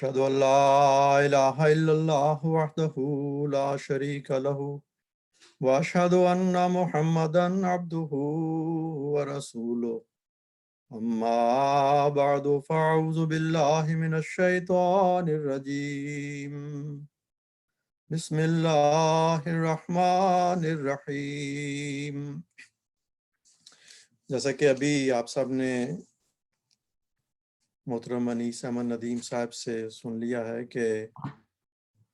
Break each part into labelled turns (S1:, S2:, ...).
S1: أشهد أن لا إله إلا الله وحده لا شريك له وأشهد أن محمدا عبده ورسوله أما بعد فأعوذ بالله من الشيطان الرجيم بسم اللہ الرحمن الرحیم۔ جیسا کہ ابھی آپ سب نے محترم انیس احمد ندیم صاحب سے سن لیا ہے کہ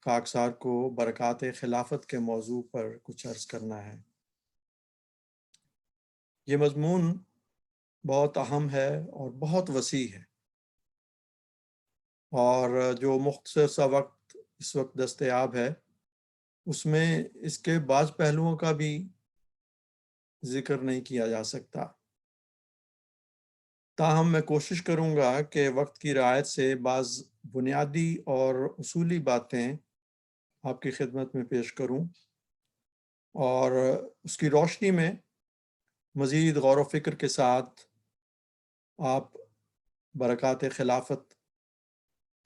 S1: خاکسار کو برکات خلافت کے موضوع پر کچھ عرض کرنا ہے۔ یہ مضمون بہت اہم ہے اور بہت وسیع ہے، اور جو مختصر سا وقت اس وقت دستیاب ہے اس میں اس کے بعض پہلوؤں کا بھی ذکر نہیں کیا جا سکتا۔ تاہم میں کوشش کروں گا کہ وقت کی رعایت سے بعض بنیادی اور اصولی باتیں آپ کی خدمت میں پیش کروں، اور اس کی روشنی میں مزید غور و فکر کے ساتھ آپ برکات خلافت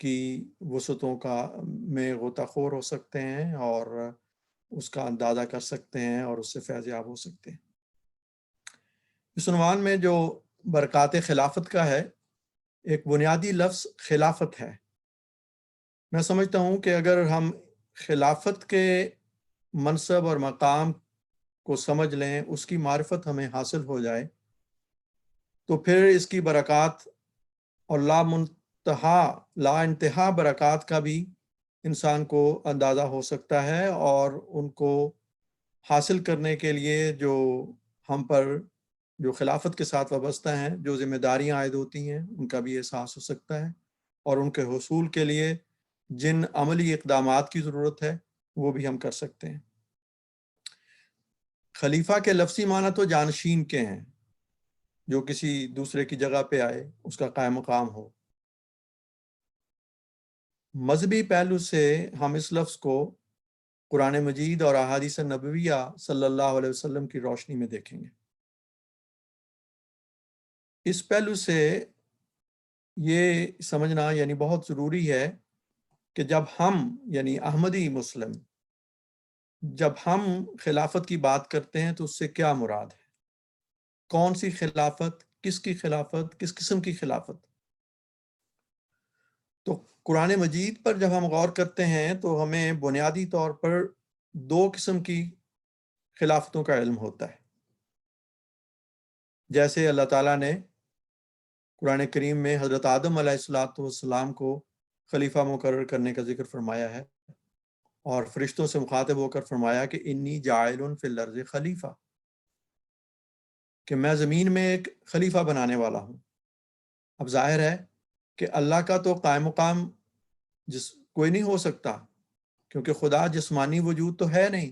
S1: کی وسعتوں میں غوطہ خور ہو سکتے ہیں اور اس کا اندازہ کر سکتے ہیں اور اس سے فیض یاب ہو سکتے ہیں۔ اس عنوان میں جو برکات خلافت کا ہے، ایک بنیادی لفظ خلافت ہے۔ میں سمجھتا ہوں کہ اگر ہم خلافت کے منصب اور مقام کو سمجھ لیں، اس کی معرفت ہمیں حاصل ہو جائے، تو پھر اس کی برکات اور لا انتہا برکات کا بھی انسان کو اندازہ ہو سکتا ہے، اور ان کو حاصل کرنے کے لیے جو ہم پر جو خلافت کے ساتھ وابستہ ہیں جو ذمہ داریاں عائد ہوتی ہیں ان کا بھی احساس ہو سکتا ہے، اور ان کے حصول کے لیے جن عملی اقدامات کی ضرورت ہے وہ بھی ہم کر سکتے ہیں۔ خلیفہ کے لفظی معنی تو جانشین کے ہیں، جو کسی دوسرے کی جگہ پہ آئے، اس کا قائم مقام ہو۔ مذہبی پہلو سے ہم اس لفظ کو قرآن مجید اور احادیث نبویہ صلی اللہ علیہ وسلم کی روشنی میں دیکھیں گے۔ اس پہلو سے یہ سمجھنا یعنی بہت ضروری ہے کہ جب ہم یعنی احمدی مسلم جب ہم خلافت کی بات کرتے ہیں تو اس سے کیا مراد ہے، کون سی خلافت، کس کی خلافت، کس قسم کی خلافت۔ تو قرآن مجید پر جب ہم غور کرتے ہیں تو ہمیں بنیادی طور پر دو قسم کی خلافتوں کا علم ہوتا ہے۔ جیسے اللہ تعالیٰ نے قرآن کریم میں حضرت آدم علیہ السلام کو خلیفہ مقرر کرنے کا ذکر فرمایا ہے، اور فرشتوں سے مخاطب ہو کر فرمایا کہ انی جاعل فی الارض خلیفہ، کہ میں زمین میں ایک خلیفہ بنانے والا ہوں۔ اب ظاہر ہے کہ اللہ کا تو قائم مقام کوئی نہیں ہو سکتا، کیونکہ خدا جسمانی وجود تو ہے نہیں،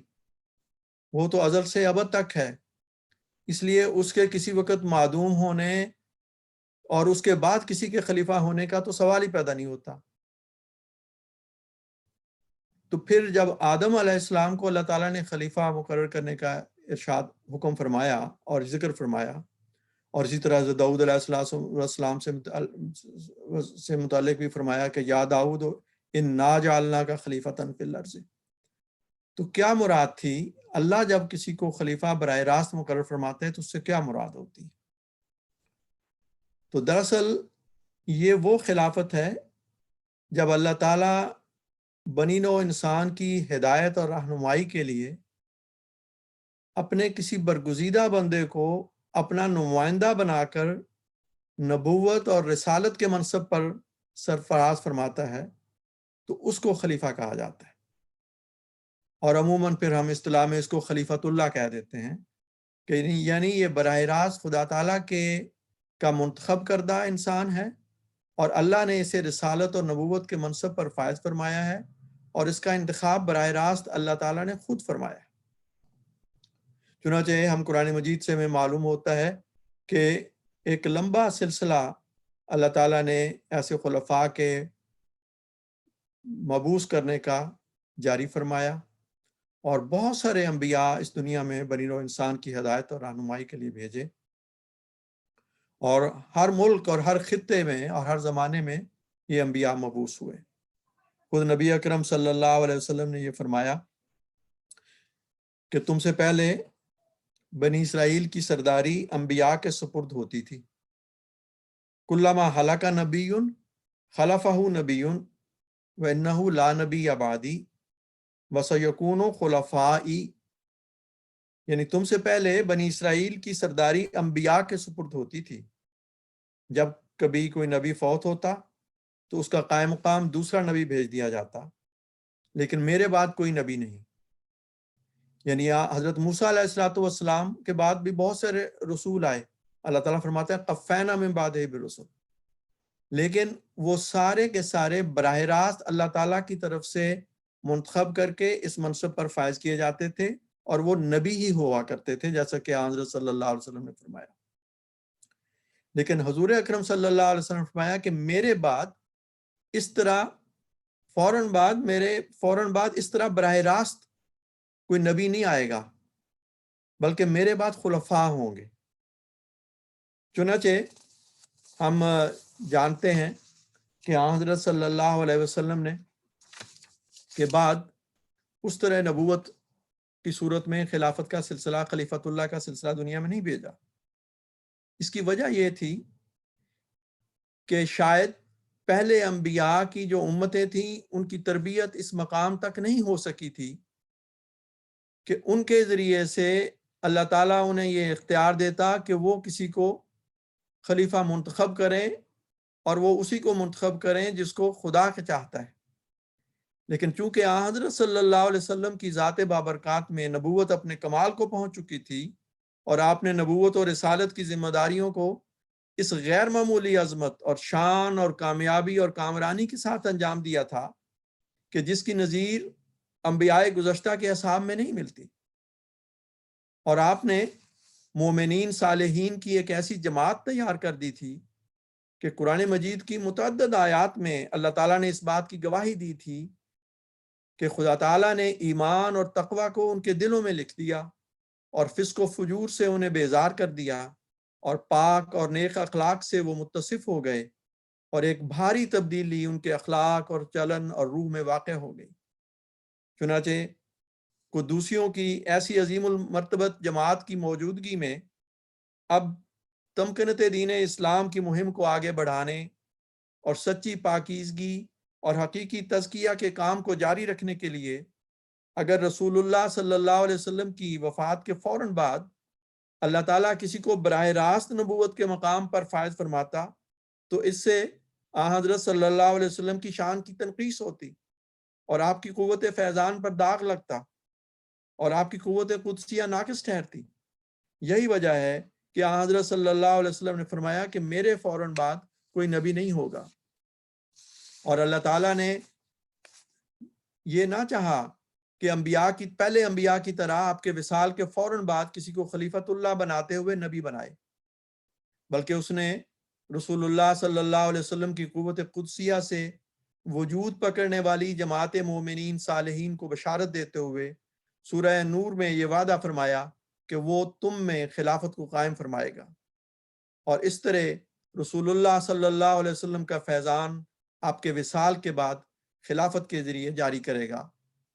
S1: وہ تو ازل سے ابد تک ہے، اس لیے اس کے کسی وقت معدوم ہونے اور اس کے بعد کسی کے خلیفہ ہونے کا تو سوال ہی پیدا نہیں ہوتا۔ تو پھر جب آدم علیہ السلام کو اللہ تعالیٰ نے خلیفہ مقرر کرنے کا ارشاد حکم فرمایا اور ذکر فرمایا، اور اسی طرح داؤد علیہ السلام سے متعلق بھی فرمایا کہ یا داؤد انا جعلناک خلیفۃ فی الارض، تو کیا مراد تھی؟ اللہ جب کسی کو خلیفہ براہ راست مقرر فرماتے ہیں تو اس سے کیا مراد ہوتی ہے؟ تو دراصل یہ وہ خلافت ہے جب اللہ تعالیٰ بنی نوع انسان کی ہدایت اور رہنمائی کے لیے اپنے کسی برگزیدہ بندے کو اپنا نمائندہ بنا کر نبوت اور رسالت کے منصب پر سرفراز فرماتا ہے، تو اس کو خلیفہ کہا جاتا ہے، اور عموماً پھر ہم اصطلاح میں اس کو خلیفۃ اللہ کہہ دیتے ہیں، کہ یعنی یہ براہ راست خدا تعالیٰ کا منتخب کردہ انسان ہے، اور اللہ نے اسے رسالت اور نبوت کے منصب پر فائز فرمایا ہے، اور اس کا انتخاب براہ راست اللہ تعالیٰ نے خود فرمایا ہے۔ چنانچہ ہم قرآن مجید سے ہمیں معلوم ہوتا ہے کہ ایک لمبا سلسلہ اللہ تعالیٰ نے ایسے خلفاء کے مبعوث کرنے کا جاری فرمایا، اور بہت سارے انبیاء اس دنیا میں بنی نوع انسان کی ہدایت اور رہنمائی کے لیے بھیجے، اور ہر ملک اور ہر خطے میں اور ہر زمانے میں یہ انبیاء مبعوث ہوئے۔ خود نبی اکرم صلی اللہ علیہ وسلم نے یہ فرمایا کہ تم سے پہلے بنی اسرائیل کی سرداری انبیاء کے سپرد ہوتی تھی، کلما ہلاک نبی خلفہ نبی وانہ لا نبی بعدی وسیکون خلفائی، یعنی تم سے پہلے بنی اسرائیل کی سرداری انبیاء کے سپرد ہوتی تھی، جب کبھی کوئی نبی فوت ہوتا تو اس کا قائم مقام دوسرا نبی بھیج دیا جاتا، لیکن میرے بعد کوئی نبی نہیں۔ یعنی حضرت موسیٰ علیہ السلام کے بعد بھی بہت سارے رسول آئے، اللہ تعالیٰ فرماتا ہے قفینا من بعدہ برسل، لیکن وہ سارے کے سارے براہ راست اللہ تعالیٰ کی طرف سے منتخب کر کے اس منصب پر فائز کیے جاتے تھے، اور وہ نبی ہی ہوا کرتے تھے، جیسا کہ حضرت صلی اللہ علیہ وسلم نے فرمایا۔ لیکن حضور اکرم صلی اللہ علیہ وسلم نے فرمایا کہ میرے بعد اس طرح فوراً بعد اس طرح براہ راست کوئی نبی نہیں آئے گا، بلکہ میرے بعد خلفاء ہوں گے۔ چنانچہ ہم جانتے ہیں کہ حضرت صلی اللہ علیہ وسلم نے کے بعد اس طرح نبوت کی صورت میں خلافت کا سلسلہ، خلیفۃ اللہ کا سلسلہ دنیا میں نہیں بھیجا۔ اس کی وجہ یہ تھی کہ شاید پہلے انبیاء کی جو امتیں تھیں ان کی تربیت اس مقام تک نہیں ہو سکی تھی کہ ان کے ذریعے سے اللہ تعالیٰ انہیں یہ اختیار دیتا کہ وہ کسی کو خلیفہ منتخب کریں، اور وہ اسی کو منتخب کریں جس کو خدا کے چاہتا ہے۔ لیکن چونکہ حضرت صلی اللہ علیہ وسلم کی ذات بابرکات میں نبوت اپنے کمال کو پہنچ چکی تھی، اور آپ نے نبوت اور رسالت کی ذمہ داریوں کو اس غیر معمولی عظمت اور شان اور کامیابی اور کامرانی کے ساتھ انجام دیا تھا کہ جس کی نظیر انبیاء گزشتہ کے اصحاب میں نہیں ملتی، اور آپ نے مومنین صالحین کی ایک ایسی جماعت تیار کر دی تھی کہ قرآن مجید کی متعدد آیات میں اللہ تعالیٰ نے اس بات کی گواہی دی تھی کہ خدا تعالیٰ نے ایمان اور تقوی کو ان کے دلوں میں لکھ دیا، اور فسق و فجور سے انہیں بیزار کر دیا، اور پاک اور نیک اخلاق سے وہ متصف ہو گئے، اور ایک بھاری تبدیلی ان کے اخلاق اور چلن اور روح میں واقع ہو گئی۔ چنانچہ قدوسیوں کی ایسی عظیم المرتبت جماعت کی موجودگی میں اب تمکنت دین اسلام کی مہم کو آگے بڑھانے اور سچی پاکیزگی اور حقیقی تزکیہ کے کام کو جاری رکھنے کے لیے اگر رسول اللہ صلی اللہ علیہ وسلم کی وفات کے فوراً بعد اللہ تعالیٰ کسی کو براہ راست نبوت کے مقام پر فائز فرماتا تو اس سے حضرت صلی اللہ علیہ وسلم کی شان کی تنقیص ہوتی، اور آپ کی قوت فیضان پر داغ لگتا، اور آپ کی قوت قدسیہ ناقص ٹھہرتی۔ یہی وجہ ہے کہ حضرت صلی اللہ علیہ وسلم نے فرمایا کہ میرے فوراً بعد کوئی نبی نہیں ہوگا، اور اللہ تعالیٰ نے یہ نہ چاہا کہ پہلے انبیاء کی طرح آپ کے وصال کے فوراً بعد کسی کو خلیفۃ اللہ بناتے ہوئے نبی بنائے، بلکہ اس نے رسول اللہ صلی اللہ علیہ وسلم کی قوت قدسیہ سے وجود پکڑنے والی جماعت مومنین صالحین کو بشارت دیتے ہوئے سورہ نور میں یہ وعدہ فرمایا کہ وہ تم میں خلافت کو قائم فرمائے گا، اور اس طرح رسول اللہ صلی اللہ علیہ وسلم کا فیضان آپ کے وصال کے بعد خلافت کے ذریعے جاری کرے گا۔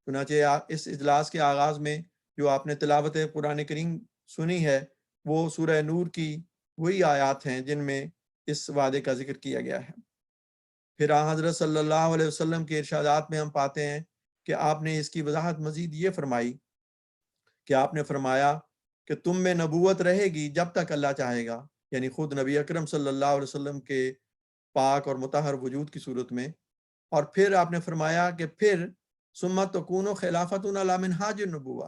S1: چنانچہ اس اجلاس کے آغاز میں جو آپ نے تلاوت قرآن کریم سنی ہے وہ سورہ نور کی وہی آیات ہیں جن میں اس وعدے کا ذکر کیا گیا ہے۔ پھر حضرت صلی اللہ علیہ وسلم کے ارشادات میں ہم پاتے ہیں کہ آپ نے اس کی وضاحت مزید یہ فرمائی کہ آپ نے فرمایا کہ تم میں نبوت رہے گی جب تک اللہ چاہے گا، یعنی خود نبی اکرم صلی اللہ علیہ وسلم کے پاک اور مطہر وجود کی صورت میں، اور پھر آپ نے فرمایا کہ پھر ثم تکون خلافت علی منہاج النبوہ،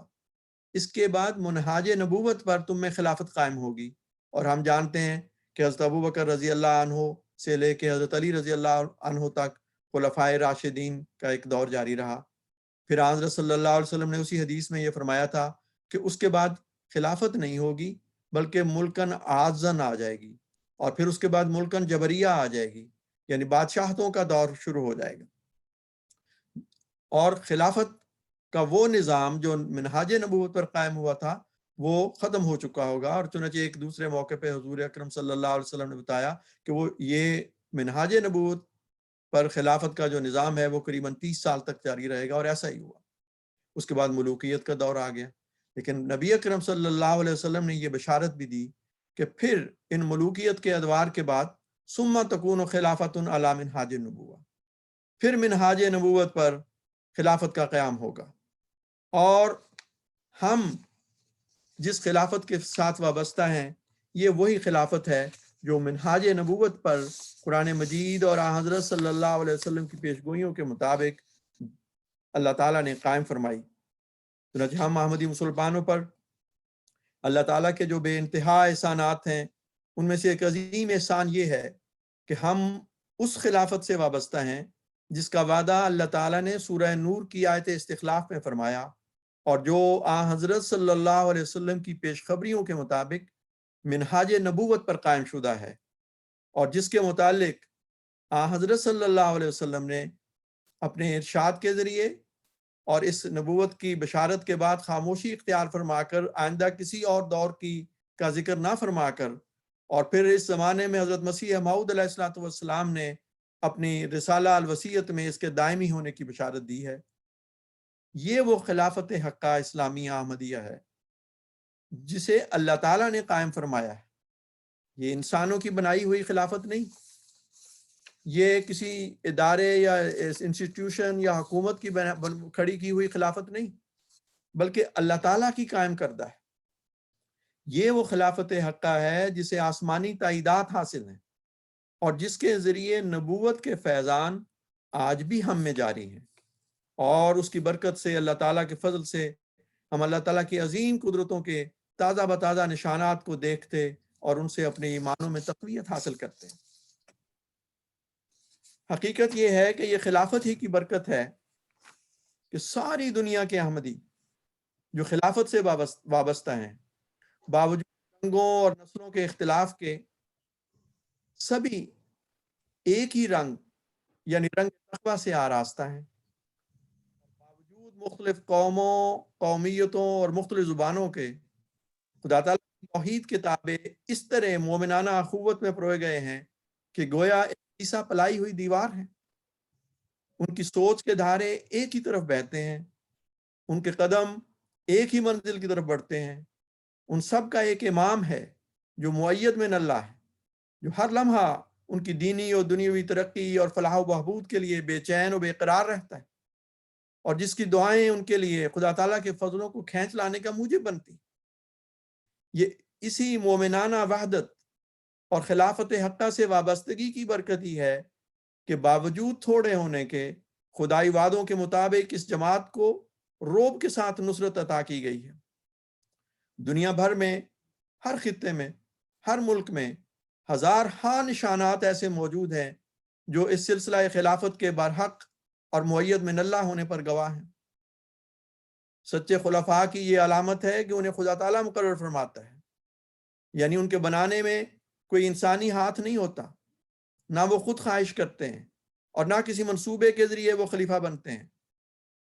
S1: اس کے بعد منہاج نبوت پر تم میں خلافت قائم ہوگی۔ اور ہم جانتے ہیں کہ حضرت ابوبکر رضی اللہ عنہ سے لے کے حضرت علی رضی اللہ عنہ تک خلفائے راشدین کا ایک دور جاری رہا۔ پھر حضرت صلی اللہ علیہ وسلم نے اسی حدیث میں یہ فرمایا تھا کہ اس کے بعد خلافت نہیں ہوگی بلکہ ملکن عاضن آ جائے گی، اور پھر اس کے بعد ملکن جبریہ آ جائے گی، یعنی بادشاہتوں کا دور شروع ہو جائے گا، اور خلافت کا وہ نظام جو منہاج نبوت پر قائم ہوا تھا وہ ختم ہو چکا ہوگا۔ اور چنانچہ ایک دوسرے موقع پہ حضور اکرم صلی اللہ علیہ وسلم نے بتایا کہ وہ یہ منہاج نبوت پر خلافت کا جو نظام ہے وہ قریباً 30 سال تک جاری رہے گا، اور ایسا ہی ہوا۔ اس کے بعد ملوکیت کا دور آ گیا، لیکن نبی اکرم صلی اللہ علیہ وسلم نے یہ بشارت بھی دی کہ پھر ان ملوکیت کے ادوار کے بعد ثم تکون خلافت علی منہاج النبوہ، پھر منہاج نبوت پر خلافت کا قیام ہوگا۔ اور ہم جس خلافت کے ساتھ وابستہ ہیں یہ وہی خلافت ہے جو منہاج نبوت پر قرآن مجید اور آن حضرت صلی اللہ علیہ وسلم کی پیشگوئیوں کے مطابق اللہ تعالیٰ نے قائم فرمائی۔ چنانچہ ہم احمدی مسلمانوں پر اللہ تعالیٰ کے جو بے انتہا احسانات ہیں ان میں سے ایک عظیم احسان یہ ہے کہ ہم اس خلافت سے وابستہ ہیں جس کا وعدہ اللہ تعالیٰ نے سورہ نور کی آیت استخلاف میں فرمایا، اور جو آن حضرت صلی اللہ علیہ وسلم کی پیشخبریوں کے مطابق منہاج نبوت پر قائم شدہ ہے، اور جس کے متعلق آن حضرت صلی اللہ علیہ وسلم نے اپنے ارشاد کے ذریعے اور اس نبوت کی بشارت کے بعد خاموشی اختیار فرما کر آئندہ کسی اور دور کا ذکر نہ فرما کر، اور پھر اس زمانے میں حضرت مسیح موعود علیہ الصلوۃ والسلام نے اپنی رسالہ الوصیت میں اس کے دائمی ہونے کی بشارت دی ہے، یہ وہ خلافت حقہ اسلامیہ احمدیہ ہے جسے اللہ تعالیٰ نے قائم فرمایا ہے۔ یہ انسانوں کی بنائی ہوئی خلافت نہیں، یہ کسی ادارے یا انسٹیٹیوشن یا حکومت کی کھڑی کی ہوئی خلافت نہیں، بلکہ اللہ تعالیٰ کی قائم کردہ ہے۔ یہ وہ خلافت حقہ ہے جسے آسمانی تائیدات حاصل ہیں اور جس کے ذریعے نبوت کے فیضان آج بھی ہم میں جاری ہیں، اور اس کی برکت سے اللہ تعالیٰ کے فضل سے ہم اللہ تعالیٰ کی عظیم قدرتوں کے تازہ بتازہ نشانات کو دیکھتے اور ان سے اپنے ایمانوں میں تقویت حاصل کرتے ہیں۔ حقیقت یہ ہے کہ یہ خلافت ہی کی برکت ہے کہ ساری دنیا کے احمدی جو خلافت سے وابستہ ہیں، باوجود رنگوں اور نسلوں کے اختلاف کے، سبھی ایک ہی رنگ یعنی رنگ تقویٰ سے آراستہ ہیں۔ باوجود مختلف قوموں، قومیتوں اور مختلف زبانوں کے، خدا تعالیٰ کی توحید کے تابع اس طرح مومنانہ اخوت میں پروئے گئے ہیں کہ گویا ایک عیسیٰ پلائی ہوئی دیوار ہے۔ ان کی سوچ کے دھارے ایک ہی طرف بہتے ہیں، ان کے قدم ایک ہی منزل کی طرف بڑھتے ہیں۔ ان سب کا ایک امام ہے جو مؤید من اللہ ہے، جو ہر لمحہ ان کی دینی اور دنیاوی ترقی اور فلاح و بہبود کے لیے بے چین و بے قرار رہتا ہے، اور جس کی دعائیں ان کے لیے خدا تعالیٰ کے فضلوں کو کھینچ لانے کا موجب بنتی۔ یہ اسی مومنانہ وحدت اور خلافت حقہ سے وابستگی کی برکت ہی ہے کہ باوجود تھوڑے ہونے کے خدائی وعدوں کے مطابق اس جماعت کو روب کے ساتھ نصرت عطا کی گئی ہے۔ دنیا بھر میں، ہر خطے میں، ہر ملک میں ہزار ہاں نشانات ایسے موجود ہیں جو اس سلسلہ خلافت کے برحق اور مؤید من اللہ ہونے پر گواہ ہیں۔ سچے خلفاء کی یہ علامت ہے کہ انہیں خدا تعالیٰ مقرر فرماتا ہے، یعنی ان کے بنانے میں کوئی انسانی ہاتھ نہیں ہوتا، نہ وہ خود خواہش کرتے ہیں اور نہ کسی منصوبے کے ذریعے وہ خلیفہ بنتے ہیں،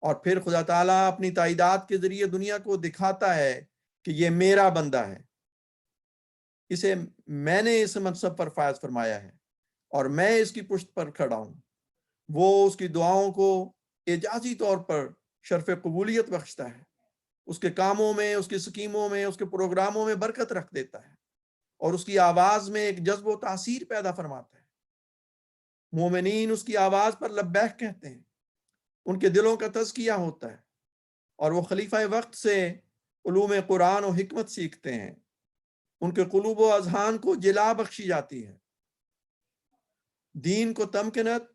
S1: اور پھر خدا تعالیٰ اپنی تائیدات کے ذریعے دنیا کو دکھاتا ہے کہ یہ میرا بندہ ہے، اسے میں نے اس منصب پر فائز فرمایا ہے اور میں اس کی پشت پر کھڑا ہوں۔ وہ اس کی دعاؤں کو اعجازی طور پر شرف قبولیت بخشتا ہے، اس کے کاموں میں، اس کی سکیموں میں، اس کے پروگراموں میں برکت رکھ دیتا ہے، اور اس کی آواز میں ایک جذب و تاثیر پیدا فرماتا ہے۔ مومنین اس کی آواز پر لبیک کہتے ہیں، ان کے دلوں کا تزکیہ ہوتا ہے، اور وہ خلیفہ وقت سے علوم قرآن و حکمت سیکھتے ہیں، ان کے قلوب و اذہان کو جلا بخشی جاتی ہے۔ دین کو تمکنت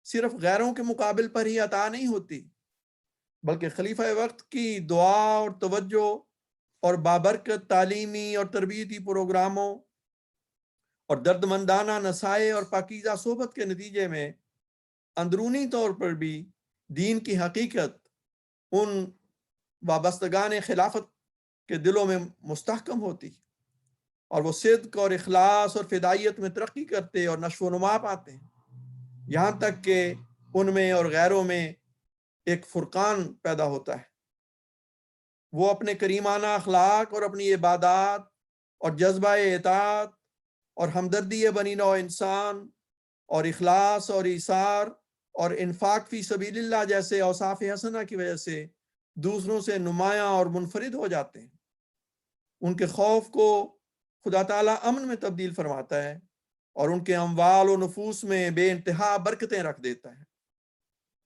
S1: صرف غیروں کے مقابل پر ہی عطا نہیں ہوتی، بلکہ خلیفہ وقت کی دعا اور توجہ اور بابرکت تعلیمی اور تربیتی پروگراموں اور دردمندانہ نصائح اور پاکیزہ صحبت کے نتیجے میں اندرونی طور پر بھی دین کی حقیقت ان وابستگان خلافت کے دلوں میں مستحکم ہوتی، اور وہ صدق اور اخلاص اور فدائیت میں ترقی کرتے اور نشو و نما پاتے ہیں، یہاں تک کہ ان میں اور غیروں میں ایک فرقان پیدا ہوتا ہے۔ وہ اپنے کریمانہ اخلاق اور اپنی عبادات اور جذبہ اطاعت اور ہمدردی بنی نوع انسان اور اخلاص اور ایثار اور انفاق فی سبیل اللہ جیسے اوصاف حسنہ کی وجہ سے دوسروں سے نمایاں اور منفرد ہو جاتے ہیں۔ ان کے خوف کو خدا تعالیٰ امن میں تبدیل فرماتا ہے اور ان کے اموال و نفوس میں بے انتہا برکتیں رکھ دیتا ہے۔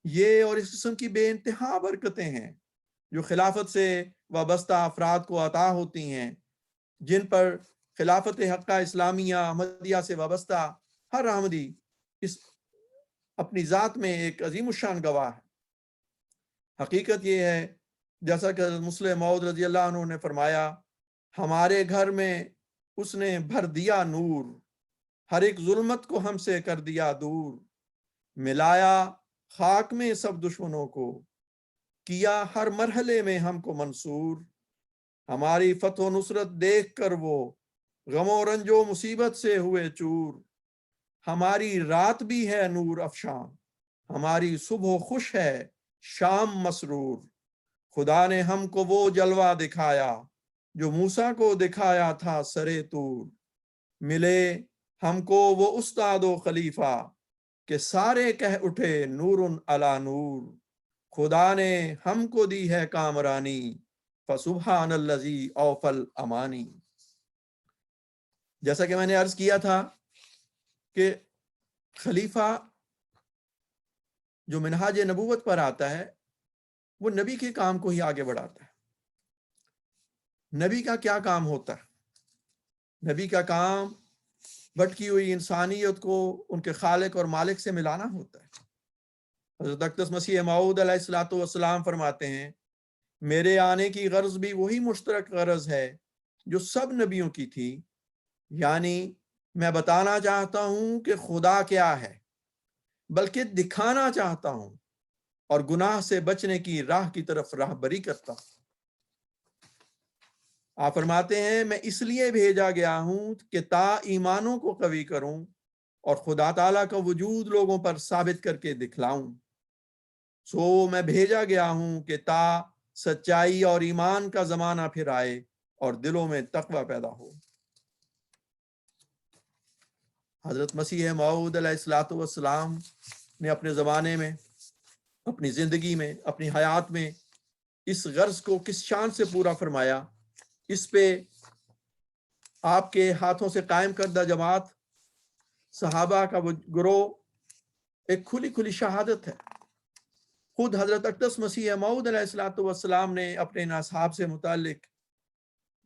S1: یہ اور اس قسم کی بے انتہا برکتیں ہیں جو خلافت سے وابستہ افراد کو عطا ہوتی ہیں، جن پر خلافت حقہ اسلامیہ احمدیہ سے وابستہ ہر احمدی اس اپنی ذات میں ایک عظیم الشان گواہ ہے۔ حقیقت یہ ہے جیسا کہ مسلم موعود رضی اللہ عنہ نے فرمایا، ہمارے گھر میں اس نے بھر دیا نور، ہر ایک ظلمت کو ہم سے کر دیا دور، ملایا خاک میں سب دشمنوں کو، کیا ہر مرحلے میں ہم کو منصور، ہماری فتح و نصرت دیکھ کر وہ غم و رنج و مصیبت سے ہوئے چور، ہماری رات بھی ہے نور افشاں، ہماری صبح خوش ہے شام مسرور، خدا نے ہم کو وہ جلوہ دکھایا جو موسیٰ کو دکھایا تھا سرے طور، ملے ہم کو وہ استاد و خلیفہ کہ سارے کہہ اٹھے نور علی نور، خدا نے ہم کو دی ہے کامرانی فسبحان الذی اوفى الامانی۔ جیسا کہ میں نے عرض کیا تھا کہ خلیفہ جو منہاج نبوت پر آتا ہے وہ نبی کے کام کو ہی آگے بڑھاتا ہے۔ نبی کا کیا کام ہوتا ہے؟ نبی کا کام بھٹکی ہوئی انسانیت کو ان کے خالق اور مالک سے ملانا ہوتا ہے۔ حضرت اقدس مسیح موعود علیہ الصلوۃ والسلام فرماتے ہیں، میرے آنے کی غرض بھی وہی مشترک غرض ہے جو سب نبیوں کی تھی، یعنی میں بتانا چاہتا ہوں کہ خدا کیا ہے، بلکہ دکھانا چاہتا ہوں اور گناہ سے بچنے کی راہ کی طرف راہبری کرتا ہوں۔ آپ فرماتے ہیں، میں اس لیے بھیجا گیا ہوں کہ تا ایمانوں کو قوی کروں اور خدا تعالیٰ کا وجود لوگوں پر ثابت کر کے دکھلاؤں۔ سو میں بھیجا گیا ہوں کہ تا سچائی اور ایمان کا زمانہ پھر آئے اور دلوں میں تقوی پیدا ہو۔ حضرت مسیح موعود علیہ الصلوۃ والسلام نے اپنے زمانے میں، اپنی زندگی میں، اپنی حیات میں اس غرض کو کس شان سے پورا فرمایا، اس پہ آپ کے ہاتھوں سے قائم کردہ جماعت صحابہ کا وہ گروہ ایک کھلی کھلی شہادت ہے۔ خود حضرت اقدس مسیح موعود علیہ الصلوۃ والسلام نے اپنے ان اصحاب سے متعلق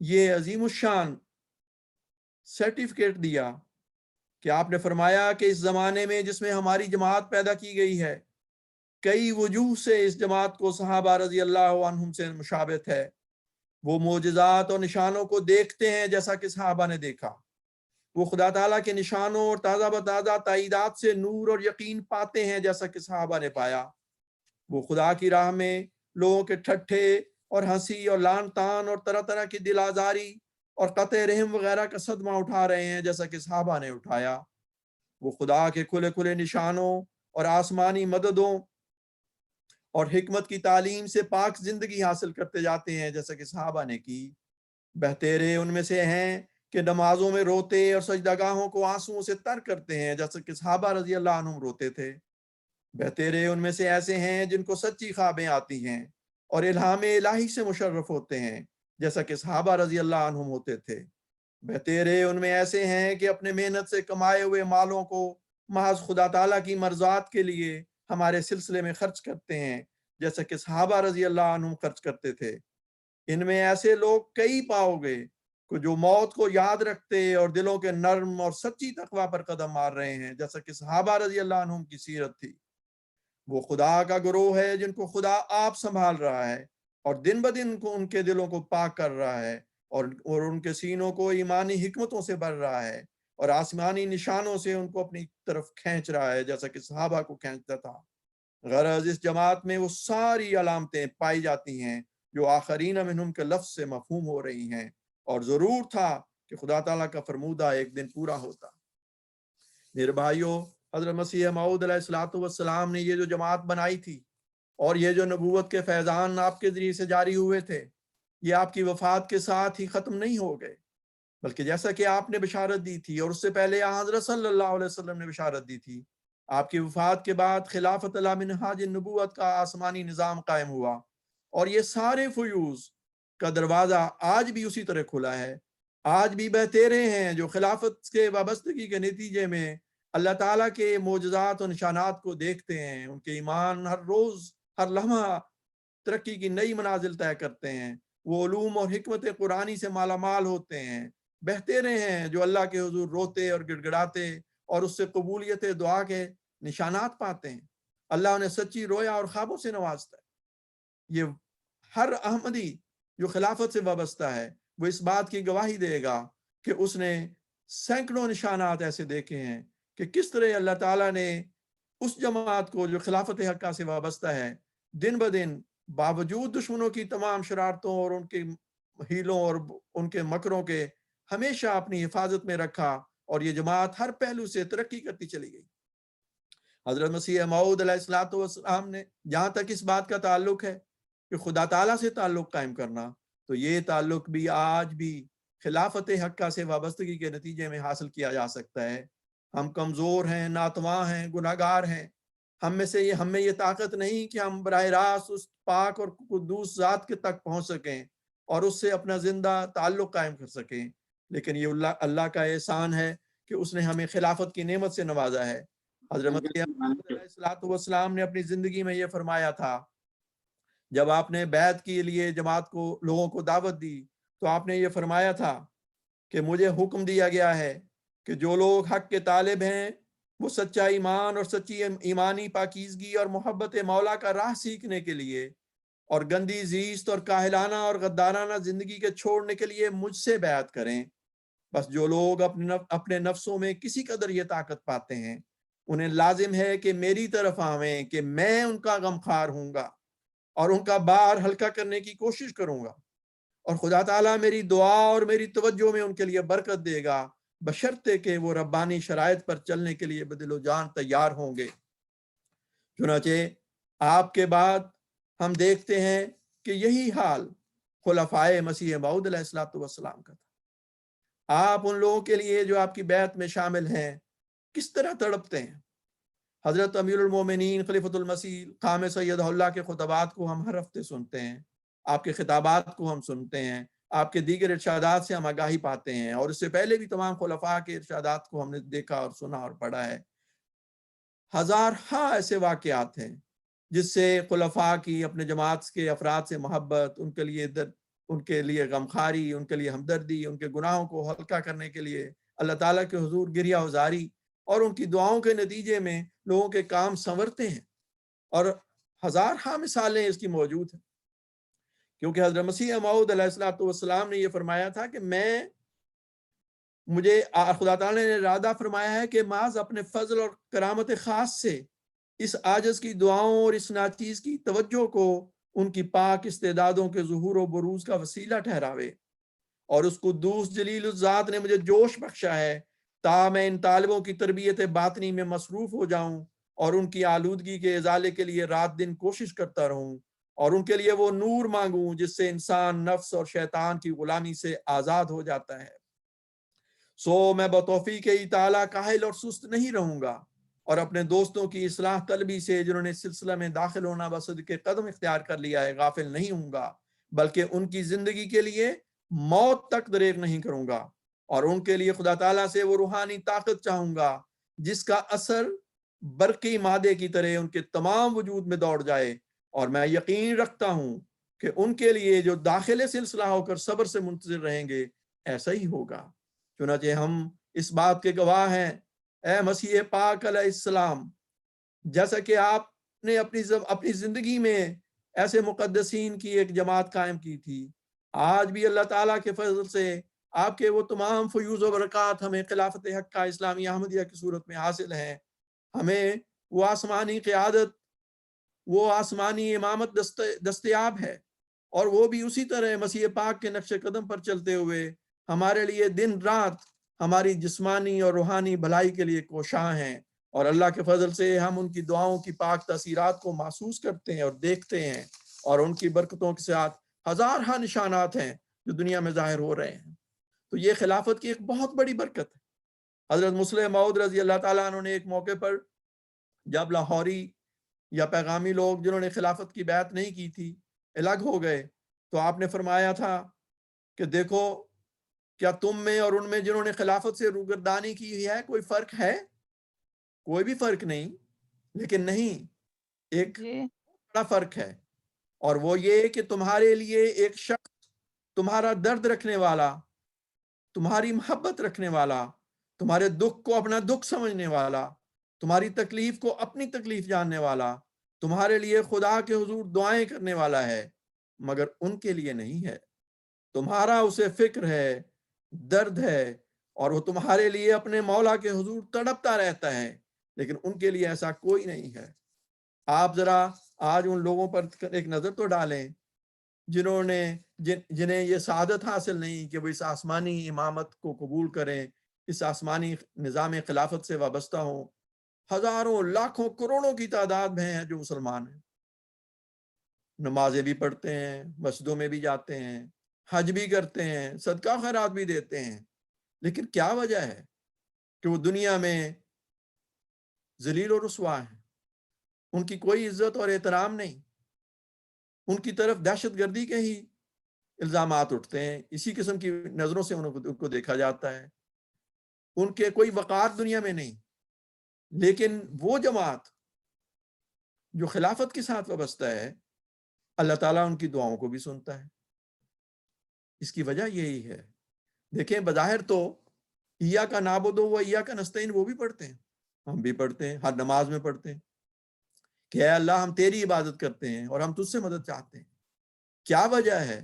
S1: یہ عظیم الشان سرٹیفکیٹ دیا کہ آپ نے فرمایا کہ اس زمانے میں جس میں ہماری جماعت پیدا کی گئی ہے، کئی وجوہ سے اس جماعت کو صحابہ رضی اللہ عنہم سے مشابہت ہے۔ وہ معجزات اور نشانوں کو دیکھتے ہیں جیسا کہ صحابہ نے دیکھا، وہ خدا تعالیٰ کے نشانوں اور تازہ بتازہ تائیدات سے نور اور یقین پاتے ہیں جیسا کہ صحابہ نے پایا، وہ خدا کی راہ میں لوگوں کے ٹھٹھے اور ہنسی اور لان تان اور طرح طرح کی دل آزاری اور قطع رحم وغیرہ کا صدمہ اٹھا رہے ہیں جیسا کہ صحابہ نے اٹھایا، وہ خدا کے کھلے کھلے نشانوں اور آسمانی مددوں اور حکمت کی تعلیم سے پاک زندگی حاصل کرتے جاتے ہیں جیسا کہ صحابہ نے کی۔ بہتیرے ان میں سے ہیں کہ نمازوں میں روتے اور سجدہ گاہوں کو آنسوؤں سے تر کرتے ہیں جیسا کہ صحابہ رضی اللہ عنہم روتے تھے۔ بہتیرے ان میں سے ایسے ہیں جن کو سچی خوابیں آتی ہیں اور الہام الہی سے مشرف ہوتے ہیں جیسا کہ صحابہ رضی اللہ عنہم ہوتے تھے۔ بہتیرے ان میں ایسے ہیں کہ اپنے محنت سے کمائے ہوئے مالوں کو محض خدا تعالیٰ کی مرضات کے لیے ہمارے سلسلے میں خرچ کرتے ہیں جیسا کہ صحابہ رضی اللہ عنہم خرچ کرتے تھے۔ ان میں ایسے لوگ کئی پاؤ گے کہ جو موت کو یاد رکھتے اور دلوں کے نرم اور سچی تقوی پر قدم مار رہے ہیں جیسا کہ صحابہ رضی اللہ عنہم کی سیرت تھی۔ وہ خدا کا گروہ ہے جن کو خدا آپ سنبھال رہا ہے اور دن بدن کو ان کے دلوں کو پاک کر رہا ہے اور ان کے سینوں کو ایمانی حکمتوں سے بھر رہا ہے اور آسمانی نشانوں سے ان کو اپنی طرف کھینچ رہا ہے جیسا کہ صحابہ کو کھینچتا تھا۔ غرض اس جماعت میں وہ ساری علامتیں پائی جاتی ہیں جو آخرین منہم کے لفظ سے مفہوم ہو رہی ہیں، اور ضرور تھا کہ خدا تعالیٰ کا فرمودہ ایک دن پورا ہوتا۔ میرے بھائیوں، حضرت مسیح موعود علیہ الصلوۃ والسلام نے یہ جو جماعت بنائی تھی اور یہ جو نبوت کے فیضان آپ کے ذریعے سے جاری ہوئے تھے، یہ آپ کی وفات کے ساتھ ہی ختم نہیں ہو گئے۔ بلکہ جیسا کہ آپ نے بشارت دی تھی اور اس سے پہلے حضرت صلی اللہ علیہ وسلم نے بشارت دی تھی، آپ کی وفات کے بعد خلافت علی منہاج النبوت کا آسمانی نظام قائم ہوا، اور یہ سارے فیوز کا دروازہ آج بھی اسی طرح کھلا ہے، آج بھی بہتے رہے ہیں جو خلافت کے وابستگی کے نتیجے میں اللہ تعالیٰ کے معجزات و نشانات کو دیکھتے ہیں، ان کے ایمان ہر روز ہر لمحہ ترقی کی نئی منازل طے کرتے ہیں، وہ علوم اور حکمت قرآنی سے مالا مال ہوتے ہیں، بہتے رہے ہیں جو اللہ کے حضور روتے اور گڑ گڑاتے اور اس سے قبولیت دعا کے نشانات پاتے ہیں۔ اللہ انہیں سچی رویا اور خوابوں سے نوازتا ہے۔ یہ ہر احمدی جو خلافت سے وابستہ ہے وہ اس بات کی گواہی دے گا کہ اس نے سینکڑوں نشانات ایسے دیکھے ہیں کہ کس طرح اللہ تعالیٰ نے اس جماعت کو جو خلافت حقہ سے وابستہ ہے دن بدن باوجود دشمنوں کی تمام شرارتوں اور ان کے ہیلوں اور ان کے مکروں کے ہمیشہ اپنی حفاظت میں رکھا، اور یہ جماعت ہر پہلو سے ترقی کرتی چلی گئی۔ حضرت مسیح موعود علیہ الصلوۃ والسلام نے جہاں تک اس بات کا تعلق ہے کہ خدا تعالیٰ سے تعلق قائم کرنا، تو یہ تعلق بھی آج بھی خلافت حقہ سے وابستگی کے نتیجے میں حاصل کیا جا سکتا ہے۔ ہم کمزور ہیں، ناتواں ہیں، گناہ گار ہیں، ہم میں یہ طاقت نہیں کہ ہم براہ راست اس پاک اور قدوس ذات کے تک پہنچ سکیں اور اس سے اپنا زندہ تعلق قائم کر سکیں، لیکن یہ اللہ کا احسان ہے کہ اس نے ہمیں خلافت کی نعمت سے نوازا ہے۔ حضرت مسیح موعود علیہ الصلوۃ والسلام نے اپنی زندگی میں یہ فرمایا تھا، جب آپ نے بیعت کے لیے جماعت کو لوگوں کو دعوت دی تو آپ نے یہ فرمایا تھا کہ مجھے حکم دیا گیا ہے کہ جو لوگ حق کے طالب ہیں وہ سچا ایمان اور سچی ایمانی پاکیزگی اور محبت مولا کا راہ سیکھنے کے لیے اور گندی زیست اور کاہلانہ اور غدارانہ زندگی کے چھوڑنے کے لیے مجھ سے بیعت کریں۔ بس جو لوگ اپنے نفسوں میں کسی قدر یہ طاقت پاتے ہیں انہیں لازم ہے کہ میری طرف آویں کہ میں ان کا غمخوار ہوں گا اور ان کا بار ہلکا کرنے کی کوشش کروں گا، اور خدا تعالیٰ میری دعا اور میری توجہ میں ان کے لیے برکت دے گا، بشرطے کہ وہ ربانی شرائط پر چلنے کے لیے بدل و جان تیار ہوں گے۔ چنانچہ آپ کے بعد ہم دیکھتے ہیں کہ یہی حال خلفائے مسیح موعود علیہ الصلوۃ والسلام کا تھا۔ آپ ان لوگوں کے لیے جو آپ کی بیعت میں شامل ہیں کس طرح تڑپتے ہیں۔ حضرت امیر المومنین خلیفۃ المسیح خام سید اللہ کے خطبات کو ہم ہر ہفتے سنتے ہیں، آپ کے خطابات کو ہم سنتے ہیں، آپ کے دیگر ارشادات سے ہم آگاہی پاتے ہیں، اور اس سے پہلے بھی تمام خلفاء کے ارشادات کو ہم نے دیکھا اور سنا اور پڑھا ہے۔ ہزارہا ایسے واقعات ہیں جس سے خلفاء کی اپنے جماعت کے افراد سے محبت، ان کے لیے غمخاری، ان کے لیے ہمدردی، ان کے گناہوں کو ہلکا کرنے کے لیے اللہ تعالیٰ کے حضور گریہ وزاری اور ان کی دعاؤں کے نتیجے میں لوگوں کے کام سنورتے ہیں، اور ہزارہا مثالیں اس کی موجود ہیں، کیونکہ حضرت مسیح موعود علیہ الصلوۃ والسلام نے یہ فرمایا تھا کہ مجھے خدا تعالیٰ نے ارادہ فرمایا ہے کہ محض اپنے فضل اور کرامت خاص سے اس عاجز کی دعاؤں اور اس ناچیز کی توجہ کو ان کی پاک استعدادوں کے ظہور و بروز کا وسیلہ ٹھہراوے، اور اس قدوس جلیل الذات نے مجھے جوش بخشا ہے تا میں ان طالبوں کی تربیت باطنی میں مصروف ہو جاؤں اور ان کی آلودگی کے ازالے کے لیے رات دن کوشش کرتا رہوں، اور ان کے لیے وہ نور مانگوں جس سے انسان نفس اور شیطان کی غلامی سے آزاد ہو جاتا ہے۔ سو میں بتوفیق تعالیٰ کاہل اور سست نہیں رہوں گا، اور اپنے دوستوں کی اصلاح طلبی سے جنہوں نے سلسلہ میں داخل ہونا بصدق قدم اختیار کر لیا ہے غافل نہیں ہوں گا، بلکہ ان کی زندگی کے لیے موت تک دریغ نہیں کروں گا، اور ان کے لیے خدا تعالیٰ سے وہ روحانی طاقت چاہوں گا جس کا اثر برقی مادے کی طرح ان کے تمام وجود میں دوڑ جائے، اور میں یقین رکھتا ہوں کہ ان کے لیے جو داخل سلسلہ ہو کر صبر سے منتظر رہیں گے ایسا ہی ہوگا۔ چنانچہ ہم اس بات کے گواہ ہیں، اے مسیح پاک علیہ السلام، جیسا کہ آپ نے اپنی زندگی میں ایسے مقدسین کی ایک جماعت قائم کی تھی، آج بھی اللہ تعالیٰ کے فضل سے آپ کے وہ تمام فیوز و برکات ہمیں خلافت حقہ اسلامی احمدیہ کی صورت میں حاصل ہیں۔ ہمیں وہ آسمانی قیادت، وہ آسمانی امامت دستیاب ہے، اور وہ بھی اسی طرح مسیح پاک کے نقش قدم پر چلتے ہوئے ہمارے لیے دن رات ہماری جسمانی اور روحانی بھلائی کے لیے کوشاں ہیں، اور اللہ کے فضل سے ہم ان کی دعاؤں کی پاک تاثیرات کو محسوس کرتے ہیں اور دیکھتے ہیں، اور ان کی برکتوں کے ساتھ ہزارہا نشانات ہیں جو دنیا میں ظاہر ہو رہے ہیں۔ تو یہ خلافت کی ایک بہت بڑی برکت ہے۔ حضرت مسلم موعود رضی اللہ تعالیٰ عنہ نے ایک موقع پر جب لاہوری یا پیغامی لوگ جنہوں نے خلافت کی بیعت نہیں کی تھی الگ ہو گئے تو آپ نے فرمایا تھا کہ دیکھو کیا تم میں اور ان میں جنہوں نے خلافت سے روگردانی کی ہے کوئی فرق ہے؟ کوئی بھی فرق نہیں، لیکن نہیں، ایک بڑا فرق ہے، اور وہ یہ کہ تمہارے لیے ایک شخص تمہارا درد رکھنے والا، تمہاری محبت رکھنے والا، تمہارے دکھ کو اپنا دکھ سمجھنے والا، تمہاری تکلیف کو اپنی تکلیف جاننے والا، تمہارے لیے خدا کے حضور دعائیں کرنے والا ہے، مگر ان کے لیے نہیں ہے۔ تمہارا اسے فکر ہے، درد ہے، اور وہ تمہارے لیے اپنے مولا کے حضور تڑپتا رہتا ہے، لیکن ان کے لیے ایسا کوئی نہیں ہے۔ آپ ذرا آج ان لوگوں پر ایک نظر تو ڈالیں جنہیں یہ سعادت حاصل نہیں کہ وہ اس آسمانی امامت کو قبول کریں، اس آسمانی نظام خلافت سے وابستہ ہوں۔ ہزاروں، لاکھوں، کروڑوں کی تعداد میں ہیں جو مسلمان ہیں، نمازیں بھی پڑھتے ہیں، مسجدوں میں بھی جاتے ہیں، حج بھی کرتے ہیں، صدقہ خیرات بھی دیتے ہیں، لیکن کیا وجہ ہے کہ وہ دنیا میں ذلیل و رسوا ہیں؟ ان کی کوئی عزت اور احترام نہیں، ان کی طرف دہشت گردی کے ہی الزامات اٹھتے ہیں، اسی قسم کی نظروں سے ان کو دیکھا جاتا ہے، ان کے کوئی وقار دنیا میں نہیں۔ لیکن وہ جماعت جو خلافت کے ساتھ وابستہ ہے، اللہ تعالیٰ ان کی دعاؤں کو بھی سنتا ہے۔ اس کی وجہ یہی ہے۔ دیکھیں، بظاہر تو ایاک نعبد و ایاک نستعین وہ بھی پڑھتے ہیں، ہم بھی پڑھتے ہیں، ہر نماز میں پڑھتے ہیں کہ اے اللہ ہم تیری عبادت کرتے ہیں اور ہم تجھ سے مدد چاہتے ہیں۔ کیا وجہ ہے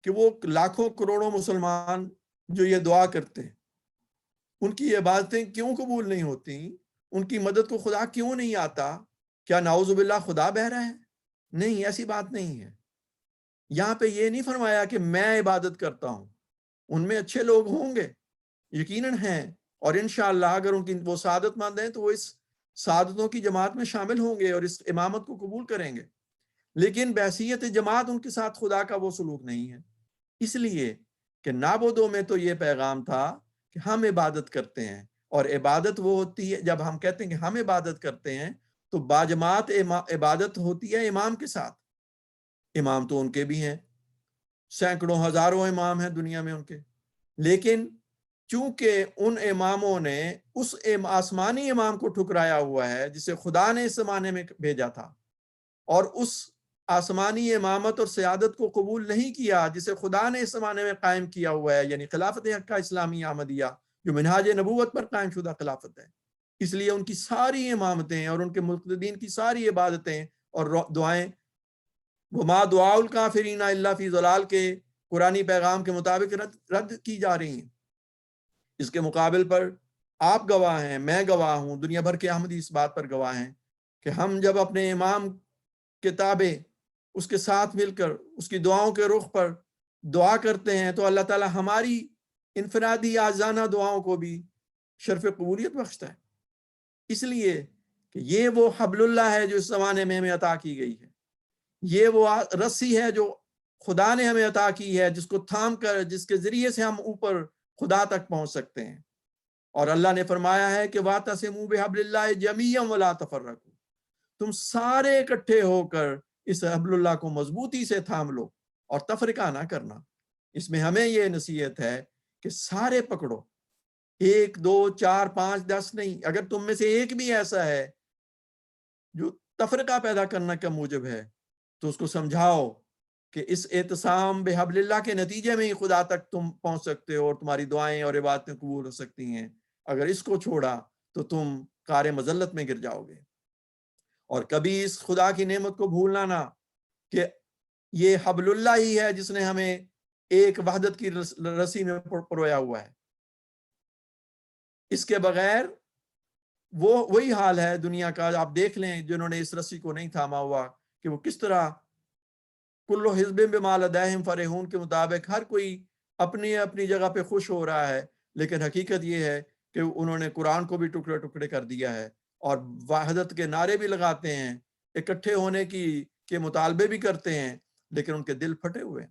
S1: کہ وہ لاکھوں کروڑوں مسلمان جو یہ دعا کرتے ہیں، ان کی عبادتیں کیوں قبول نہیں ہوتی؟ ان کی مدد کو خدا کیوں نہیں آتا؟ کیا نعوذ باللہ خدا بہرا ہے؟ نہیں، ایسی بات نہیں ہے۔ یہاں پہ یہ نہیں فرمایا کہ میں عبادت کرتا ہوں، ان میں اچھے لوگ ہوں گے، یقیناً ہیں، اور انشاءاللہ اگر ان کی وہ سعادت مند ہیں تو وہ اس سعادتوں کی جماعت میں شامل ہوں گے اور اس امامت کو قبول کریں گے، لیکن بحیثیت جماعت ان کے ساتھ خدا کا وہ سلوک نہیں ہے۔ اس لیے کہ نعبدوں میں تو یہ پیغام تھا کہ ہم عبادت کرتے ہیں، اور عبادت وہ ہوتی ہے جب ہم کہتے ہیں کہ ہم عبادت کرتے ہیں تو باجماعت عبادت ہوتی ہے امام کے ساتھ۔ امام تو ان کے بھی ہیں، سینکڑوں ہزاروں امام ہیں دنیا میں ان کے، لیکن چونکہ ان اماموں نے اس آسمانی امام کو ٹھکرایا ہوا ہے جسے خدا نے اس زمانے میں بھیجا تھا، اور اس آسمانی امامت اور سیادت کو قبول نہیں کیا جسے خدا نے اس زمانے میں قائم کیا ہوا ہے، یعنی خلافت حقہ اسلامی احمدیہ جو منہاج نبوت پر قائم شدہ خلافت ہے۔ اس لیے ان کی ساری امامتیں اور ان کے مقتدین کی ساری عبادتیں اور دعائیں وما دعاء الکافرین الا فی ضلال کے قرآنی پیغام کے مطابق رد کی جا رہی ہیں۔ اس کے مقابل پر آپ گواہ ہیں، میں گواہ ہوں، دنیا بھر کے احمدی اس بات پر گواہ ہیں کہ ہم جب اپنے امام کتابیں اس کے ساتھ مل کر اس کی دعاؤں کے رخ پر دعا کرتے ہیں تو اللہ تعالیٰ ہماری انفرادی آزانہ دعاؤں کو بھی شرف قبولیت بخشتا ہے۔ اس لیے کہ یہ وہ حبل اللہ ہے جو اس زمانے میں ہمیں عطا کی گئی ہے، یہ وہ رسی ہے جو خدا نے ہمیں عطا کی ہے، جس کو تھام کر جس کے ذریعے سے ہم اوپر خدا تک پہنچ سکتے ہیں۔ اور اللہ نے فرمایا ہے کہ وَاعْتَصِمُوا بِحَبْلِ اللَّهِ جَمِيعًا وَلَا تَفَرَّقُوا، تم سارے اکٹھے ہو کر اس حبل اللہ کو مضبوطی سے تھام لو اور تفرقہ نہ کرنا۔ اس میں ہمیں یہ نصیحت ہے کہ سارے پکڑو، 1 2 4 5 10 نہیں۔ اگر تم میں سے ایک بھی ایسا ہے جو تفرقہ پیدا کرنا کا موجب ہے تو اس کو سمجھاؤ کہ اس اعتصام بحبل اللہ کے نتیجے میں ہی خدا تک تم پہنچ سکتے ہو اور تمہاری دعائیں اور عبادتیں قبول ہو سکتی ہیں۔ اگر اس کو چھوڑا تو تم کار مذلت میں گر جاؤ گے۔ اور کبھی اس خدا کی نعمت کو بھولنا نہ کہ یہ حبل اللہ ہی ہے جس نے ہمیں ایک وحدت کی رسی میں پرویا ہوا ہے۔ اس کے بغیر وہی حال ہے دنیا کا۔ آپ دیکھ لیں جنہوں نے اس رسی کو نہیں تھاما ہوا کہ وہ کس طرح کل حزب بما لدیہم فرحون کے مطابق ہر کوئی اپنی اپنی جگہ پہ خوش ہو رہا ہے، لیکن حقیقت یہ ہے کہ انہوں نے قرآن کو بھی ٹکڑے ٹکڑے کر دیا ہے اور وحدت کے نعرے بھی لگاتے ہیں، اکٹھے ہونے کے مطالبے بھی کرتے ہیں، لیکن ان کے دل پھٹے ہوئے ہیں۔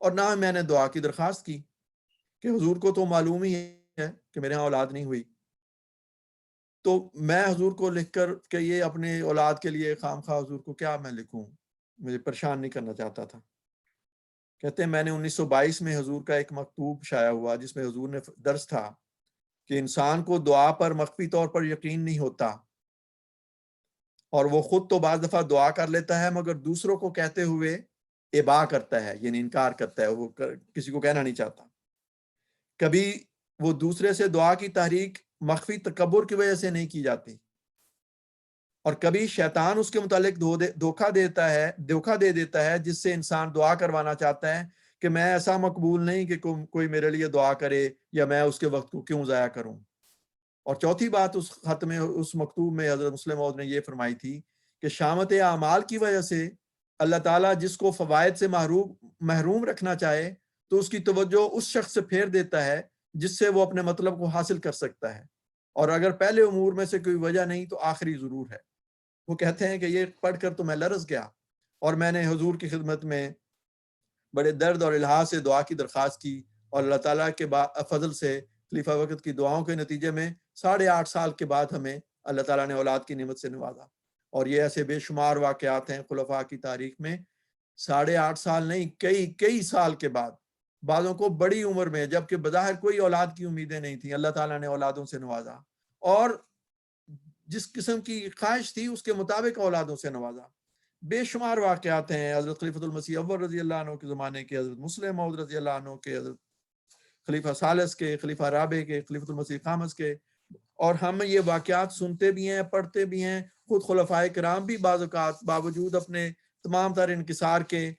S1: اور نہ میں نے دعا کی درخواست کی کہ حضور کو تو معلوم ہی ہے کہ میرے ہاں اولاد نہیں ہوئی، تو میں حضور کو لکھ کر کہ یہ اپنے اولاد کے لیے خام خواہ حضور کو کیا میں لکھوں، مجھے پریشان نہیں کرنا چاہتا تھا۔ کہتے ہیں میں نے 1922 میں حضور کا ایک مکتوب شائع ہوا جس میں حضور نے درس تھا کہ انسان کو دعا پر مخفی طور پر یقین نہیں ہوتا، اور وہ خود تو بعض دفعہ دعا کر لیتا ہے مگر دوسروں کو کہتے ہوئے ابا کرتا ہے، یعنی انکار کرتا ہے، وہ کسی کو کہنا نہیں چاہتا۔ کبھی وہ دوسرے سے دعا کی تحریک مخفی تکبر کی وجہ سے نہیں کی جاتی، اور کبھی شیطان اس کے متعلق دھوکہ دے دیتا ہے جس سے انسان دعا کروانا چاہتا ہے کہ میں ایسا مقبول نہیں کہ کوئی میرے لیے دعا کرے، یا میں اس کے وقت کو کیوں ضائع کروں۔ اور چوتھی بات اس خط میں، اس مکتوب میں حضرت مسلم موعود نے یہ فرمائی تھی کہ شامت اعمال کی وجہ سے اللہ تعالیٰ جس کو فوائد سے محروم رکھنا چاہے تو اس کی توجہ اس شخص سے پھیر دیتا ہے جس سے وہ اپنے مطلب کو حاصل کر سکتا ہے، اور اگر پہلے امور میں سے کوئی وجہ نہیں تو آخری ضرور ہے۔ وہ کہتے ہیں کہ یہ پڑھ کر تو میں لرز گیا، اور میں نے حضور کی خدمت میں بڑے درد اور الحاح سے دعا کی درخواست کی، اور اللہ تعالیٰ کے فضل سے خلیفہ وقت کی دعاؤں کے نتیجے میں 8.5 سال کے بعد ہمیں اللہ تعالیٰ نے اولاد کی نعمت سے نوازا۔ اور یہ ایسے بے شمار واقعات ہیں خلفاء کی تاریخ میں، 8.5 سال نہیں، کئی سال کے بعد، بعضوں کو بڑی عمر میں، جبکہ بظاہر کوئی اولاد کی امیدیں نہیں تھیں، اللہ تعالیٰ نے اولادوں سے نوازا، اور جس قسم کی خواہش تھی اس کے مطابق اولادوں سے نوازا۔ بے شمار واقعات ہیں، حضرت خلیفۃ المسیح اول رضی اللہ عنہ کے زمانے کے، حضرت مسلم موعود رضی اللہ عنہ کے، حضرت خلیفہ ثالث کے، خلیفہ رابع کے، خلیفۃ المسیح خامس کے، اور ہم یہ واقعات سنتے بھی ہیں، پڑھتے بھی ہیں۔ خود خلفائے کرام بھی بعض اوقات باوجود اپنے تمام تر انکسار کے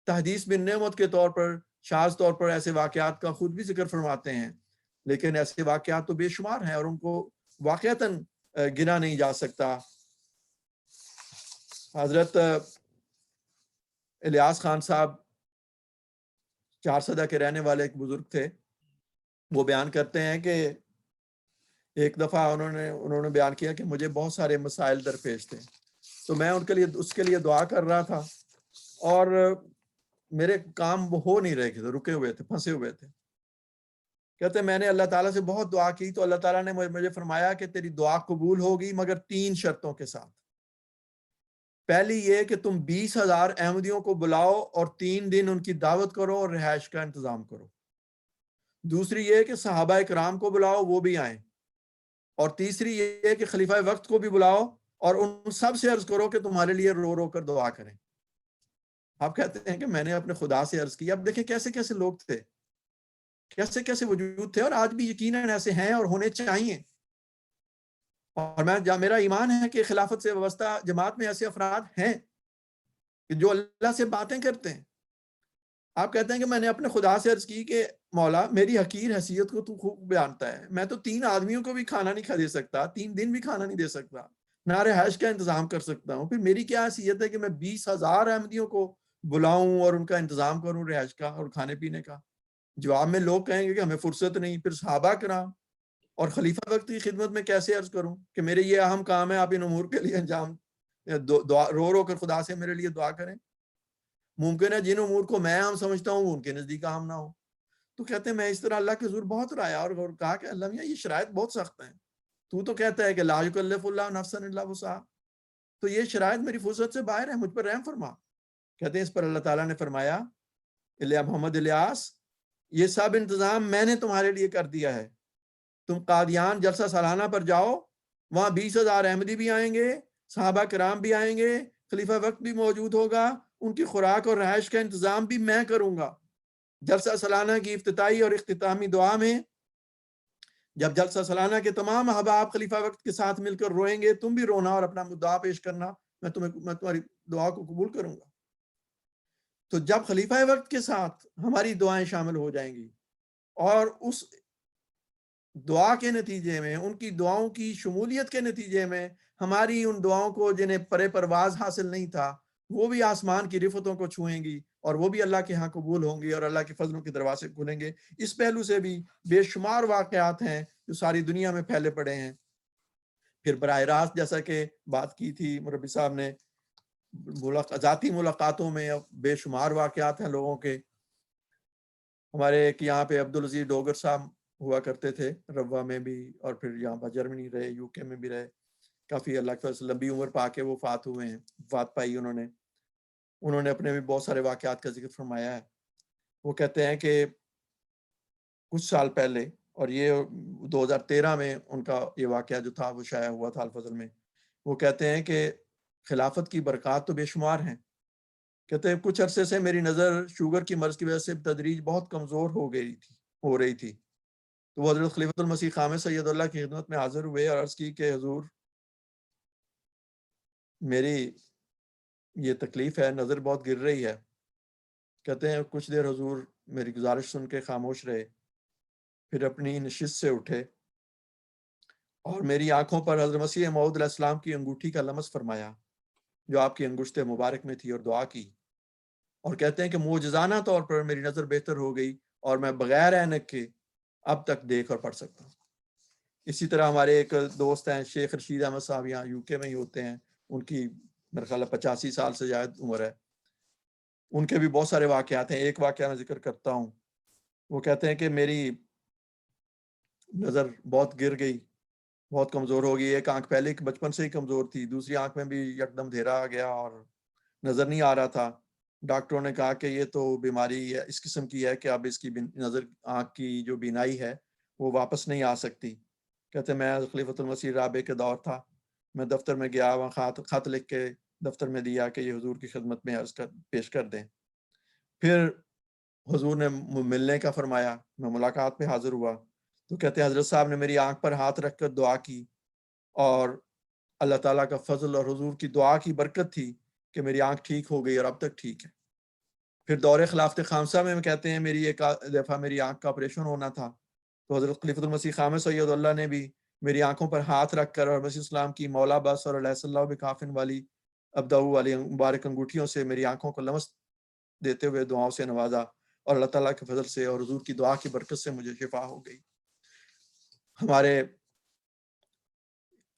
S1: تحدیث بن نعمت کے طور پر، شاذ طور پر ایسے واقعات کا خود بھی ذکر فرماتے ہیں، لیکن ایسے واقعات تو بے شمار ہیں اور ان کو واقعتاً گنا نہیں جا سکتا۔ حضرت الیاس خان صاحب چارسدہ کے رہنے والے ایک بزرگ تھے، وہ بیان کرتے ہیں کہ ایک دفعہ انہوں نے بیان کیا کہ مجھے بہت سارے مسائل درپیش تھے، تو میں اس کے لیے دعا کر رہا تھا، اور میرے کام وہ ہو نہیں رہے تھے، رکے ہوئے تھے، پھنسے ہوئے تھے۔ کہتے میں نے اللہ تعالیٰ سے بہت دعا کی تو اللہ تعالیٰ نے مجھے فرمایا کہ تیری دعا قبول ہوگی مگر 3 شرطوں کے ساتھ۔ پہلی یہ کہ تم 20,000 احمدیوں کو بلاؤ اور 3 دن ان کی دعوت کرو اور رہائش کا انتظام کرو۔ دوسری یہ کہ صحابہ کرام کو بلاؤ، وہ بھی آئیں۔ اور تیسری یہ کہ خلیفہ وقت کو بھی بلاؤ اور ان سب سے عرض کرو کہ تمہارے لیے رو رو کر دعا کریں۔ آپ کہتے ہیں کہ میں نے اپنے خدا سے عرض کی۔ اب دیکھیں کیسے کیسے لوگ تھے، کیسے کیسے وجود تھے، اور آج بھی یقیناً ایسے ہیں اور ہونے چاہیے۔ اور میرا ایمان ہے کہ خلافت سے وابستہ جماعت میں ایسے افراد ہیں کہ جو اللہ سے باتیں کرتے ہیں۔ آپ کہتے ہیں کہ میں نے اپنے خدا سے عرض کی کہ مولا میری حقیر حیثیت کو تو خوب جانتا ہے، میں تو 3 آدمیوں کو بھی کھانا نہیں دے سکتا، 3 دن بھی کھانا نہیں دے سکتا، نہ رہائش کا انتظام کر سکتا ہوں، پھر میری کیا حیثیت ہے کہ میں 20,000 احمدیوں کو بلاؤں اور ان کا انتظام کروں رہائش کا اور کھانے پینے کا۔ جواب میں لوگ کہیں گے کہ ہمیں فرصت نہیں۔ پھر صحابہ کرام اور خلیفہ وقت کی خدمت میں کیسے عرض کروں کہ میرے یہ اہم کام ہے، آپ ان امور کے لیے انجام رو رو کر خدا سے میرے لیے دعا کریں۔ ممکن ہے جن امور کو میں اہم سمجھتا ہوں ان کے نزدیک اہم نہ ہو۔ تو کہتے ہیں میں اس طرح اللہ کے حضور بہت رایا اور کہا کہ اللہ میاں یہ شرائط بہت سخت ہیں، تو کہتا ہے کہ لا یکلف اللہ نفسا الا وسعہا، تو یہ شرائط میری فرصت سے باہر ہے، مجھ پر رحم فرما۔ کہتے ہیں اس پر اللہ تعالیٰ نے فرمایا محمد الیاس یہ سب انتظام میں نے تمہارے لیے کر دیا ہے، تم قادیان جلسہ سالانہ پر جاؤ، وہاں 20,000 احمدی بھی آئیں گے، صحابہ کرام بھی آئیں گے، خلیفہ وقت بھی موجود ہوگا، ان کی خوراک اور رہائش کا انتظام بھی میں کروں گا۔ جلسہ سالانہ کی افتتاحی اور اختتامی دعا میں جب جلسہ سالانہ کے تمام احباب خلیفہ وقت کے ساتھ مل کر روئیں گے، تم بھی رونا اور اپنا مدعا پیش کرنا، میں تمہاری دعا کو قبول کروں گا۔ تو جب خلیفہ وقت کے ساتھ ہماری دعائیں شامل ہو جائیں گی اور اس دعا کے نتیجے میں، ان کی دعاؤں کی شمولیت کے نتیجے میں ہماری ان دعاؤں کو جنہیں پرے پرواز حاصل نہیں تھا وہ بھی آسمان کی رفتوں کو چھوئیں گی اور وہ بھی اللہ کے ہاں قبول ہوں گی اور اللہ کے فضلوں کے دروازے کھلیں گے۔ اس پہلو سے بھی بے شمار واقعات ہیں جو ساری دنیا میں پھیلے پڑے ہیں۔ پھر براہ راست جیسا کہ بات کی تھی مربی صاحب نے، ذاتی ملاقاتوں میں بے شمار واقعات ہیں لوگوں کے ہمارے ایک یہاں پہ عبدالعزیز ڈوگر صاحب ہوا کرتے تھے، روا میں بھی، اور پھر یہاں پر جرمنی رہے، یو کے میں بھی رہے، کافی اللہ کی وجہ سے لمبی عمر پا کے وہ وفات ہوئے ہیں، وفات پائی انہوں نے اپنے بھی بہت سارے واقعات کا ذکر فرمایا ہے۔ وہ کہتے ہیں کہ کچھ سال پہلے، اور یہ 2013 میں ان کا یہ واقعہ جو تھا وہ شائع ہوا تھا الفضل میں، وہ کہتے ہیں کہ خلافت کی برکات تو بے شمار ہیں۔ کہتے ہیں کچھ عرصے سے میری نظر شوگر کی مرض کی وجہ سے تدریج بہت کمزور ہو رہی تھی، تو وہ حضرت خلیفۃ المسیح خامس سید اللہ کی خدمت میں حاضر ہوئے اور عرض کی کہ حضور میری یہ تکلیف ہے، نظر بہت گر رہی ہے۔ کہتے ہیں کچھ دیر حضور میری گزارش سن کے خاموش رہے، پھر اپنی نشست سے اٹھے اور میری آنکھوں پر حضرت مسیح موعود علیہ السلام کی انگوٹھی کا لمس فرمایا جو آپ کی انگشت مبارک میں تھی، اور دعا کی، اور کہتے ہیں کہ معجزانہ طور پر میری نظر بہتر ہو گئی اور میں بغیر اینک کے اب تک دیکھ اور پڑھ سکتا ہوں۔ اسی طرح ہمارے ایک دوست ہیں شیخ رشید احمد صاحب، یہاں یو کے میں ہی ہوتے ہیں، ان کی میرے خیال 85 سال سے زائد عمر ہے، ان کے بھی بہت سارے واقعات ہیں۔ ایک واقعہ میں ذکر کرتا ہوں، وہ کہتے ہیں کہ میری نظر بہت گر گئی، بہت کمزور ہو گئی، ایک آنکھ پہلے بچپن سے ہی کمزور تھی، دوسری آنکھ میں بھی یکدم اندھیرا آ گیا اور نظر نہیں آ رہا تھا۔ ڈاکٹروں نے کہا کہ یہ تو بیماری اس قسم کی ہے کہ اب اس کی نظر، آنکھ کی جو بینائی ہے وہ واپس نہیں آ سکتی۔ کہتے میں خلیفۃ المسیح رابع کے دور تھا، میں دفتر میں گیا، وہاں خط لکھ کے دفتر میں دیا کہ یہ حضور کی خدمت میں پیش کر دیں۔ پھر حضور نے ملنے کا فرمایا، میں ملاقات پہ حاضر ہوا تو کہتے ہیں حضرت صاحب نے میری آنکھ پر ہاتھ رکھ کر دعا کی، اور اللہ تعالیٰ کا فضل اور حضور کی دعا کی برکت تھی کہ میری آنکھ ٹھیک ہو گئی اور اب تک ٹھیک ہے۔ پھر دور خلافت خامسہ میں کہتے ہیں میری ایک دفعہ میری آنکھ کا آپریشن ہونا تھا، تو حضرت خلیفۃ المسیح خامس سید اللہ نے بھی میری آنکھوں پر ہاتھ رکھ کر اور مسیح اسلام کی مولا بس اور علیہ صلی اللہ بکافن والی ابداؤ والی مبارک انگوٹھیوں سے میری آنکھوں کو لمس دیتے ہوئے دعاؤں سے نوازا، اور اللہ تعالیٰ کے فضل سے اور حضور کی دعا کی برکت سے مجھے شفا ہو گئی۔ ہمارے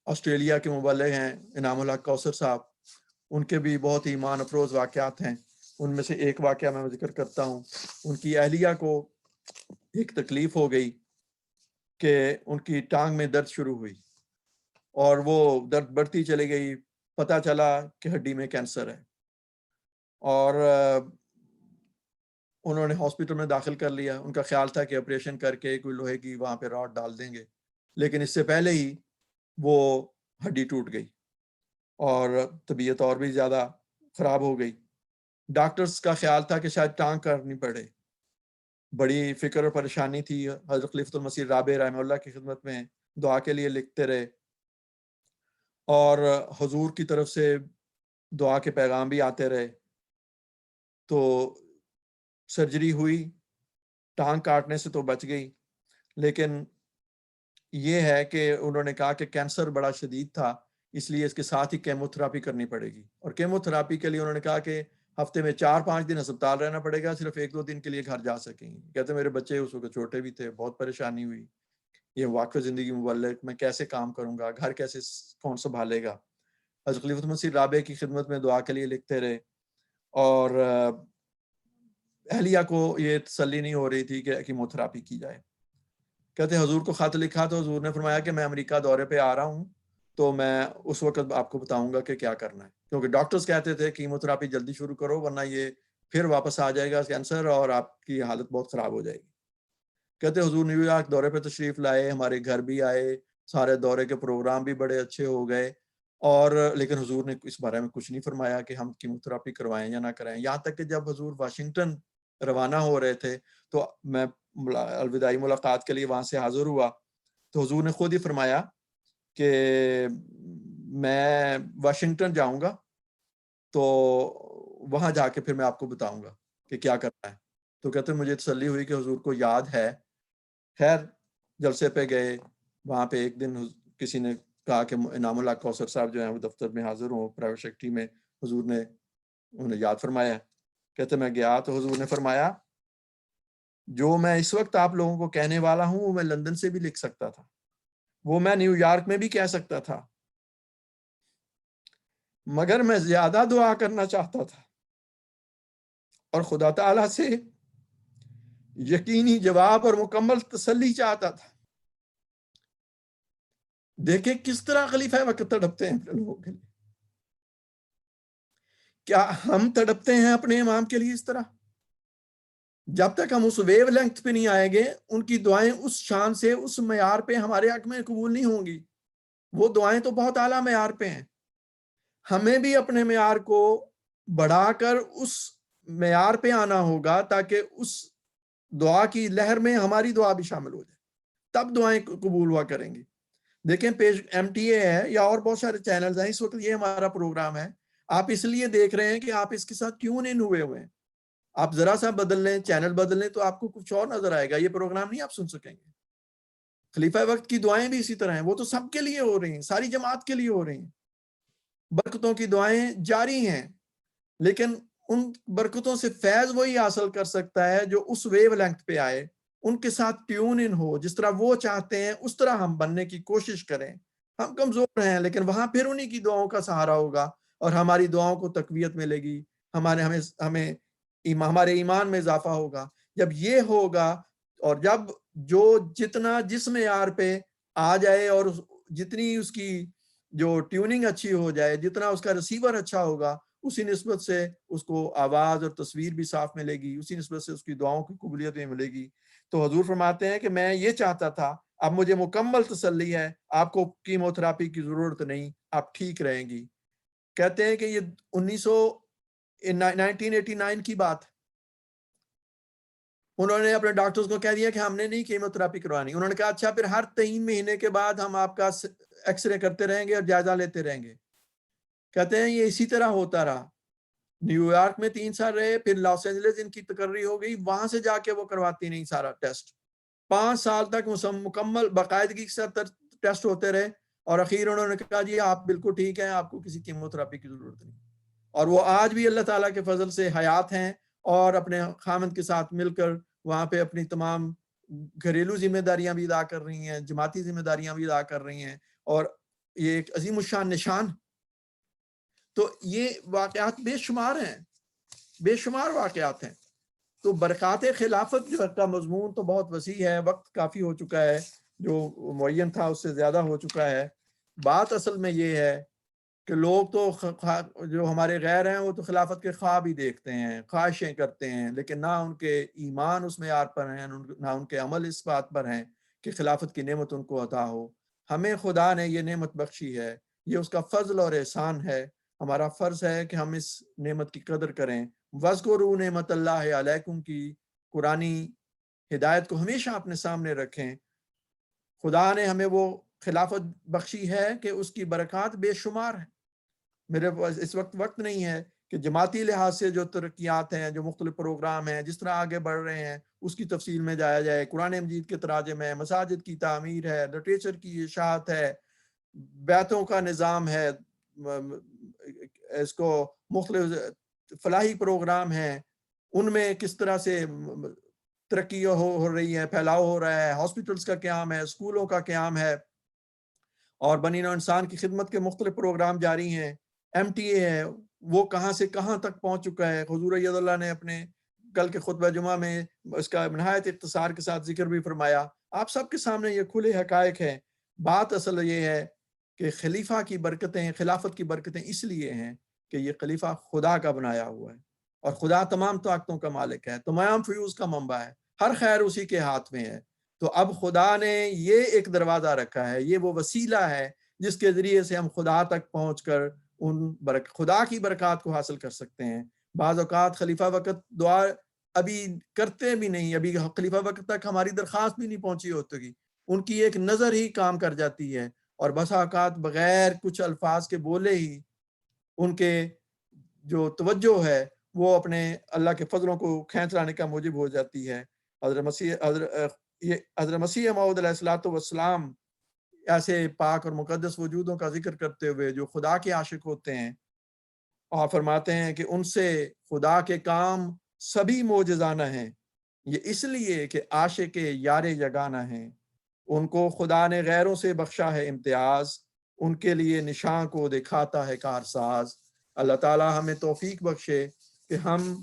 S1: آسٹریلیا کے مبلغ ہیں انعام الحق کوثر صاحب، ان کے بھی بہت ہی ایمان افروز واقعات ہیں۔ ان میں سے ایک واقعہ میں ذکر کرتا ہوں۔ ان کی اہلیہ کو ایک تکلیف ہو گئی کہ ان کی ٹانگ میں درد شروع ہوئی اور وہ درد بڑھتی چلی گئی، پتہ چلا کہ ہڈی میں کینسر ہے، اور انہوں نے ہاسپٹل میں داخل کر لیا۔ ان کا خیال تھا کہ آپریشن کر کے کوئی لوہے کی وہاں پہ راڈ ڈال دیں گے، لیکن اس سے پہلے ہی وہ ہڈی ٹوٹ گئی اور طبیعت اور بھی زیادہ خراب ہو گئی۔ ڈاکٹرز کا خیال تھا کہ شاید ٹانگ کرنی پڑے، بڑی فکر اور پریشانی تھی۔ حضرت خلیفۃ المسیح رابع رحمہ اللہ کی خدمت میں دعا کے لیے لکھتے رہے، اور حضور کی طرف سے دعا کے پیغام بھی آتے رہے۔ تو سرجری ہوئی، ٹانگ کاٹنے سے تو بچ گئی، لیکن یہ ہے کہ انہوں نے کہا کہ کینسر بڑا شدید تھا، اس لیے اس کے ساتھ ہی کیمو تھراپی کرنی پڑے گی، اور کیمو تھراپی کے لیے انہوں نے کہا کہ ہفتے میں 4-5 دن ہسپتال رہنا پڑے گا، صرف 1-2 دن کے لیے گھر جا سکیں گے۔ کہتے میرے بچے اس وقت چھوٹے بھی تھے، بہت پریشانی ہوئی، یہ واقع زندگی مبلغ میں کیسے کام کروں گا، گھر کیسے کون سنبھالے گا۔ حضرت خلیفۃ المسیح رابع کی خدمت میں دعا کے لیے لکھتے رہے، اور اہلیہ کو یہ تسلی نہیں ہو رہی تھی کہ کیمو تھراپی کی جائے۔ کہتے ہیں حضور کو خط لکھا تو حضور نے فرمایا کہ میں امریکہ دورے پہ آ رہا ہوں، تو میں اس وقت آپ کو بتاؤں گا کہ کیا کرنا ہے، کیونکہ ڈاکٹرز کہتے تھے کیمو تھراپی جلدی شروع کرو ورنہ یہ پھر واپس آ جائے گا کینسر اور آپ کی حالت بہت خراب ہو جائے گی۔ کہتے حضور نیو یارک دورے پہ تشریف لائے، ہمارے گھر بھی آئے، سارے دورے کے پروگرام بھی بڑے اچھے ہو گئے، اور لیکن حضور نے اس بارے میں کچھ نہیں فرمایا کہ ہم کیمو تھراپی کروائیں یا نہ کرائیں۔ یہاں تک کہ جب حضور واشنگٹن روانہ ہو رہے تھے تو میں الوداعی ملاقات کے لیے وہاں سے حاضر ہوا، تو حضور نے خود ہی فرمایا کہ میں واشنگٹن جاؤں گا تو وہاں جا کے پھر میں آپ کو بتاؤں گا کہ کیا کرنا ہے۔ تو کہتے مجھے تسلی ہوئی کہ حضور کو یاد ہے۔ خیر جلسے پہ گئے، وہاں پہ ایک دن کسی نے کہا کہ انعام الحق کوثر صاحب جو ہیں وہ دفتر میں حاضر ہوں پرائیویٹ سیکٹری میں، حضور نے انہیں یاد فرمایا۔ کہتے میں گیا تو حضور نے فرمایا جو میں اس وقت آپ لوگوں کو کہنے والا ہوں وہ میں لندن سے بھی لکھ سکتا تھا، وہ میں نیو یارک میں بھی کہہ سکتا تھا، مگر میں زیادہ دعا کرنا چاہتا تھا اور خدا تعالیٰ سے یقینی جواب اور مکمل تسلی چاہتا تھا۔ دیکھیں کس طرح خلیفہ وقت تڑپتے ہیں اپنے لوگوں کے لیے۔ کیا ہم تڑپتے ہیں اپنے امام کے لیے اس طرح؟ جب تک ہم اس ویو لینتھ پہ نہیں آئیں گے، ان کی دعائیں اس شان سے، اس معیار پہ ہمارے حق میں قبول نہیں ہوں گی۔ وہ دعائیں تو بہت اعلیٰ معیار پہ ہیں۔ ہمیں بھی اپنے معیار کو بڑھا کر اس معیار پہ آنا ہوگا تاکہ اس دعا کی لہر میں ہماری دعا بھی شامل ہو جائے، تب دعائیں قبول ہوا کریں گی۔ دیکھیں پیج MTA ہے یا اور بہت سارے چینلز ہیں، اس وقت یہ ہمارا پروگرام ہے، آپ اس لیے دیکھ رہے ہیں کہ آپ اس کے ساتھ کیوں نہیں ہوئے ہیں۔ آپ ذرا سا بدل لیں، چینل بدل لیں تو آپ کو کچھ اور نظر آئے گا، یہ پروگرام نہیں آپ سن سکیں گے۔ خلیفہ وقت کی دعائیں بھی اسی طرح ہیں، وہ تو سب کے لیے ہو رہی ہیں، ساری جماعت کے لیے ہو رہی ہیں۔ برکتوں کی دعائیں جاری ہیں، لیکن ان برکتوں سے فیض وہی حاصل کر سکتا ہے جو اس ویو لینتھ پہ آئے، ان کے ساتھ ٹیون ان ہو، جس طرح وہ چاہتے ہیں اس طرح ہم بننے کی کوشش کریں۔ ہم کمزور ہیں، لیکن وہاں پھر انہی کی دعاؤں کا سہارا ہوگا اور ہماری دعاؤں کو تقویت ملے گی، ہمارے ایمان میں اضافہ ہوگا۔ جب یہ ہوگا اور جب جتنا جس معیار پہ آ جائے اور جتنی اس کی جو ٹیوننگ اچھی ہو جائے، جتنا اس کا ریسیور اچھا ہوگا، اسی نسبت سے اس کو آواز اور تصویر بھی صاف ملے گی، اسی نسبت سے اس کی دعاؤں کی قبولیت بھی ملے گی۔ تو حضور فرماتے ہیں کہ میں یہ چاہتا تھا، اب مجھے مکمل تسلی ہے، آپ کو کیموتھراپی کی ضرورت نہیں، آپ ٹھیک رہیں گی۔ کہتے ہیں کہ یہ 1989 کی بات، انہوں نے اپنے ڈاکٹرز کو کہہ دیا کہ ہم نے نہیں کیموتھراپی کروانی۔ انہوں نے کہا اچھا پھر ہر 3 مہینے کے بعد ہم آپ کا ایکس رے کرتے رہیں گے اور جائزہ لیتے رہیں گے۔ کہتے ہیں یہ اسی طرح ہوتا رہا، نیو یارک میں 3 سال رہے، پھر لاس اینجلس ان کی تقرری ہو گئی، وہاں سے جا کے وہ کرواتی نہیں سارا ٹیسٹ۔ 5 سال تک مکمل باقاعدگی کے ساتھ ٹیسٹ ہوتے رہے، اور اخیر انہوں نے کہا جی آپ بالکل ٹھیک ہیں، آپ کو کسی کیموتھراپی کی ضرورت نہیں۔ اور وہ آج بھی اللہ تعالیٰ کے فضل سے حیات ہیں اور اپنے خامند کے ساتھ مل کر وہاں پہ اپنی تمام گھریلو ذمہ داریاں بھی ادا کر رہی ہیں، جماعتی ذمہ داریاں بھی ادا کر رہی ہیں، اور یہ ایک عظیم الشان نشان۔ تو یہ واقعات بے شمار ہیں، بے شمار واقعات ہیں۔ تو برکات خلافت جو کا مضمون تو بہت وسیع ہے، وقت کافی ہو چکا ہے، جو معین تھا اس سے زیادہ ہو چکا ہے۔ بات اصل میں یہ ہے کہ لوگ تو جو ہمارے غیر ہیں وہ تو خلافت کے خواب ہی دیکھتے ہیں، خواہشیں کرتے ہیں، لیکن نہ ان کے ایمان اس معیار پر ہیں، نہ ان کے عمل اس بات پر ہیں کہ خلافت کی نعمت ان کو عطا ہو۔ ہمیں خدا نے یہ نعمت بخشی ہے، یہ اس کا فضل اور احسان ہے، ہمارا فرض ہے کہ ہم اس نعمت کی قدر کریں۔ وَاذْكُرُوا نعمت اللہ علیکم کی قرآنی ہدایت کو ہمیشہ اپنے سامنے رکھیں۔ خدا نے ہمیں وہ خلافت بخشی ہے کہ اس کی برکات بے شمار ہیں۔ میرے پاس اس وقت نہیں ہے کہ جماعتی لحاظ سے جو ترقیات ہیں، جو مختلف پروگرام ہیں، جس طرح آگے بڑھ رہے ہیں اس کی تفصیل میں جایا جائے۔ قرآن مجید کے تراجم ہے، مساجد کی تعمیر ہے، لٹریچر کی اشاعت ہے، بیتوں کا نظام ہے، اس کو مختلف فلاحی پروگرام ہیں، ان میں کس طرح سے ترقی ہو رہی ہے، پھیلاؤ ہو رہا ہے، ہاسپٹلز کا قیام ہے، اسکولوں کا قیام ہے، اور بنی نوع انسان کی خدمت کے مختلف پروگرام جاری ہیں۔ MTA ہے، وہ کہاں سے کہاں تک پہنچ چکا ہے۔ حضور اید اللہ نے اپنے کل کے خطبہ جمعہ میں اس کا نہایت اختصار کے ساتھ ذکر بھی فرمایا۔ آپ سب کے سامنے یہ کھلے حقائق ہیں۔ بات اصل یہ ہے کہ خلیفہ کی برکتیں، خلافت کی برکتیں اس لیے ہیں کہ یہ خلیفہ خدا کا بنایا ہوا ہے، اور خدا تمام طاقتوں کا مالک ہے، تمام فیوز کا منبع ہے، ہر خیر اسی کے ہاتھ میں ہے۔ تو اب خدا نے یہ ایک دروازہ رکھا ہے، یہ وہ وسیلہ ہے جس کے ذریعے سے ہم خدا تک پہنچ کر خدا کی برکات کو حاصل کر سکتے ہیں۔ بعض اوقات خلیفہ وقت دعا ابھی کرتے بھی نہیں، ابھی خلیفہ وقت تک ہماری درخواست بھی نہیں پہنچی ہوتی، ان کی ایک نظر ہی کام کر جاتی ہے، اور بسا اوقات بغیر کچھ الفاظ کے بولے ہی ان کے جو توجہ ہے وہ اپنے اللہ کے فضلوں کو کھینچ لانے کا موجب ہو جاتی ہے۔ حضرت مسیح موعود علیہ الصلوۃ والسلام ایسے پاک اور مقدس وجودوں کا ذکر کرتے ہوئے جو خدا کے عاشق ہوتے ہیں، اور فرماتے ہیں کہ ان سے خدا کے کام سبھی معجزانہ ہیں، یہ اس لیے کہ عاشق یار یگانہ ہیں، ان کو خدا نے غیروں سے بخشا ہے امتیاز، ان کے لیے نشان کو دکھاتا ہے کارساز۔ اللہ تعالی ہمیں توفیق بخشے کہ ہم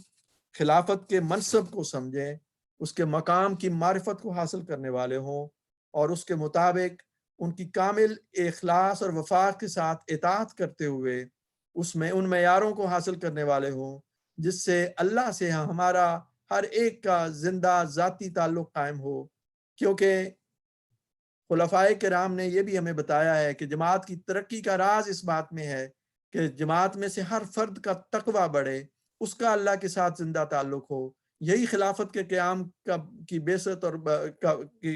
S1: خلافت کے منصب کو سمجھیں، اس کے مقام کی معرفت کو حاصل کرنے والے ہوں اور اس کے مطابق ان کی کامل اخلاص اور وفاق کے ساتھ اطاعت کرتے ہوئے اس میں ان معیاروں کو حاصل کرنے والے ہوں جس سے اللہ سے ہمارا ہر ایک کا زندہ ذاتی تعلق قائم ہو، کیونکہ خلفائے کرام نے یہ بھی ہمیں بتایا ہے کہ جماعت کی ترقی کا راز اس بات میں ہے کہ جماعت میں سے ہر فرد کا تقوی بڑھے، اس کا اللہ کے ساتھ زندہ تعلق ہو۔ یہی خلافت کے قیام کی بعثت اور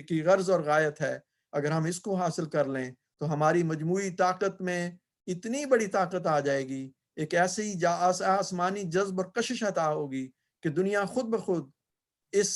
S1: کی غرض اور غایت ہے۔ اگر ہم اس کو حاصل کر لیں تو ہماری مجموعی طاقت میں اتنی بڑی طاقت آ جائے گی، ایک ایسی آسمانی جذب اور کشش عطا ہوگی کہ دنیا خود بخود اس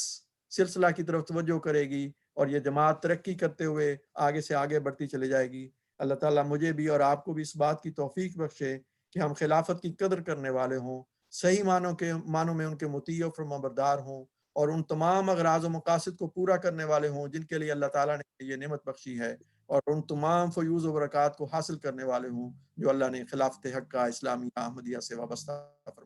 S1: سلسلہ کی طرف توجہ کرے گی اور یہ جماعت ترقی کرتے ہوئے آگے سے آگے بڑھتی چلی جائے گی۔ اللہ تعالیٰ مجھے بھی اور آپ کو بھی اس بات کی توفیق بخشے کہ ہم خلافت کی قدر کرنے والے ہوں، صحیح معنوں میں ان کے مطیع و فرمانبردار ہوں اور ان تمام اغراض و مقاصد کو پورا کرنے والے ہوں جن کے لیے اللہ تعالیٰ نے یہ نعمت بخشی ہے، اور ان تمام فیوز و برکات کو حاصل کرنے والے ہوں جو اللہ نے خلافت حق کا اسلامی احمدیہ سے وابستہ فرمایا۔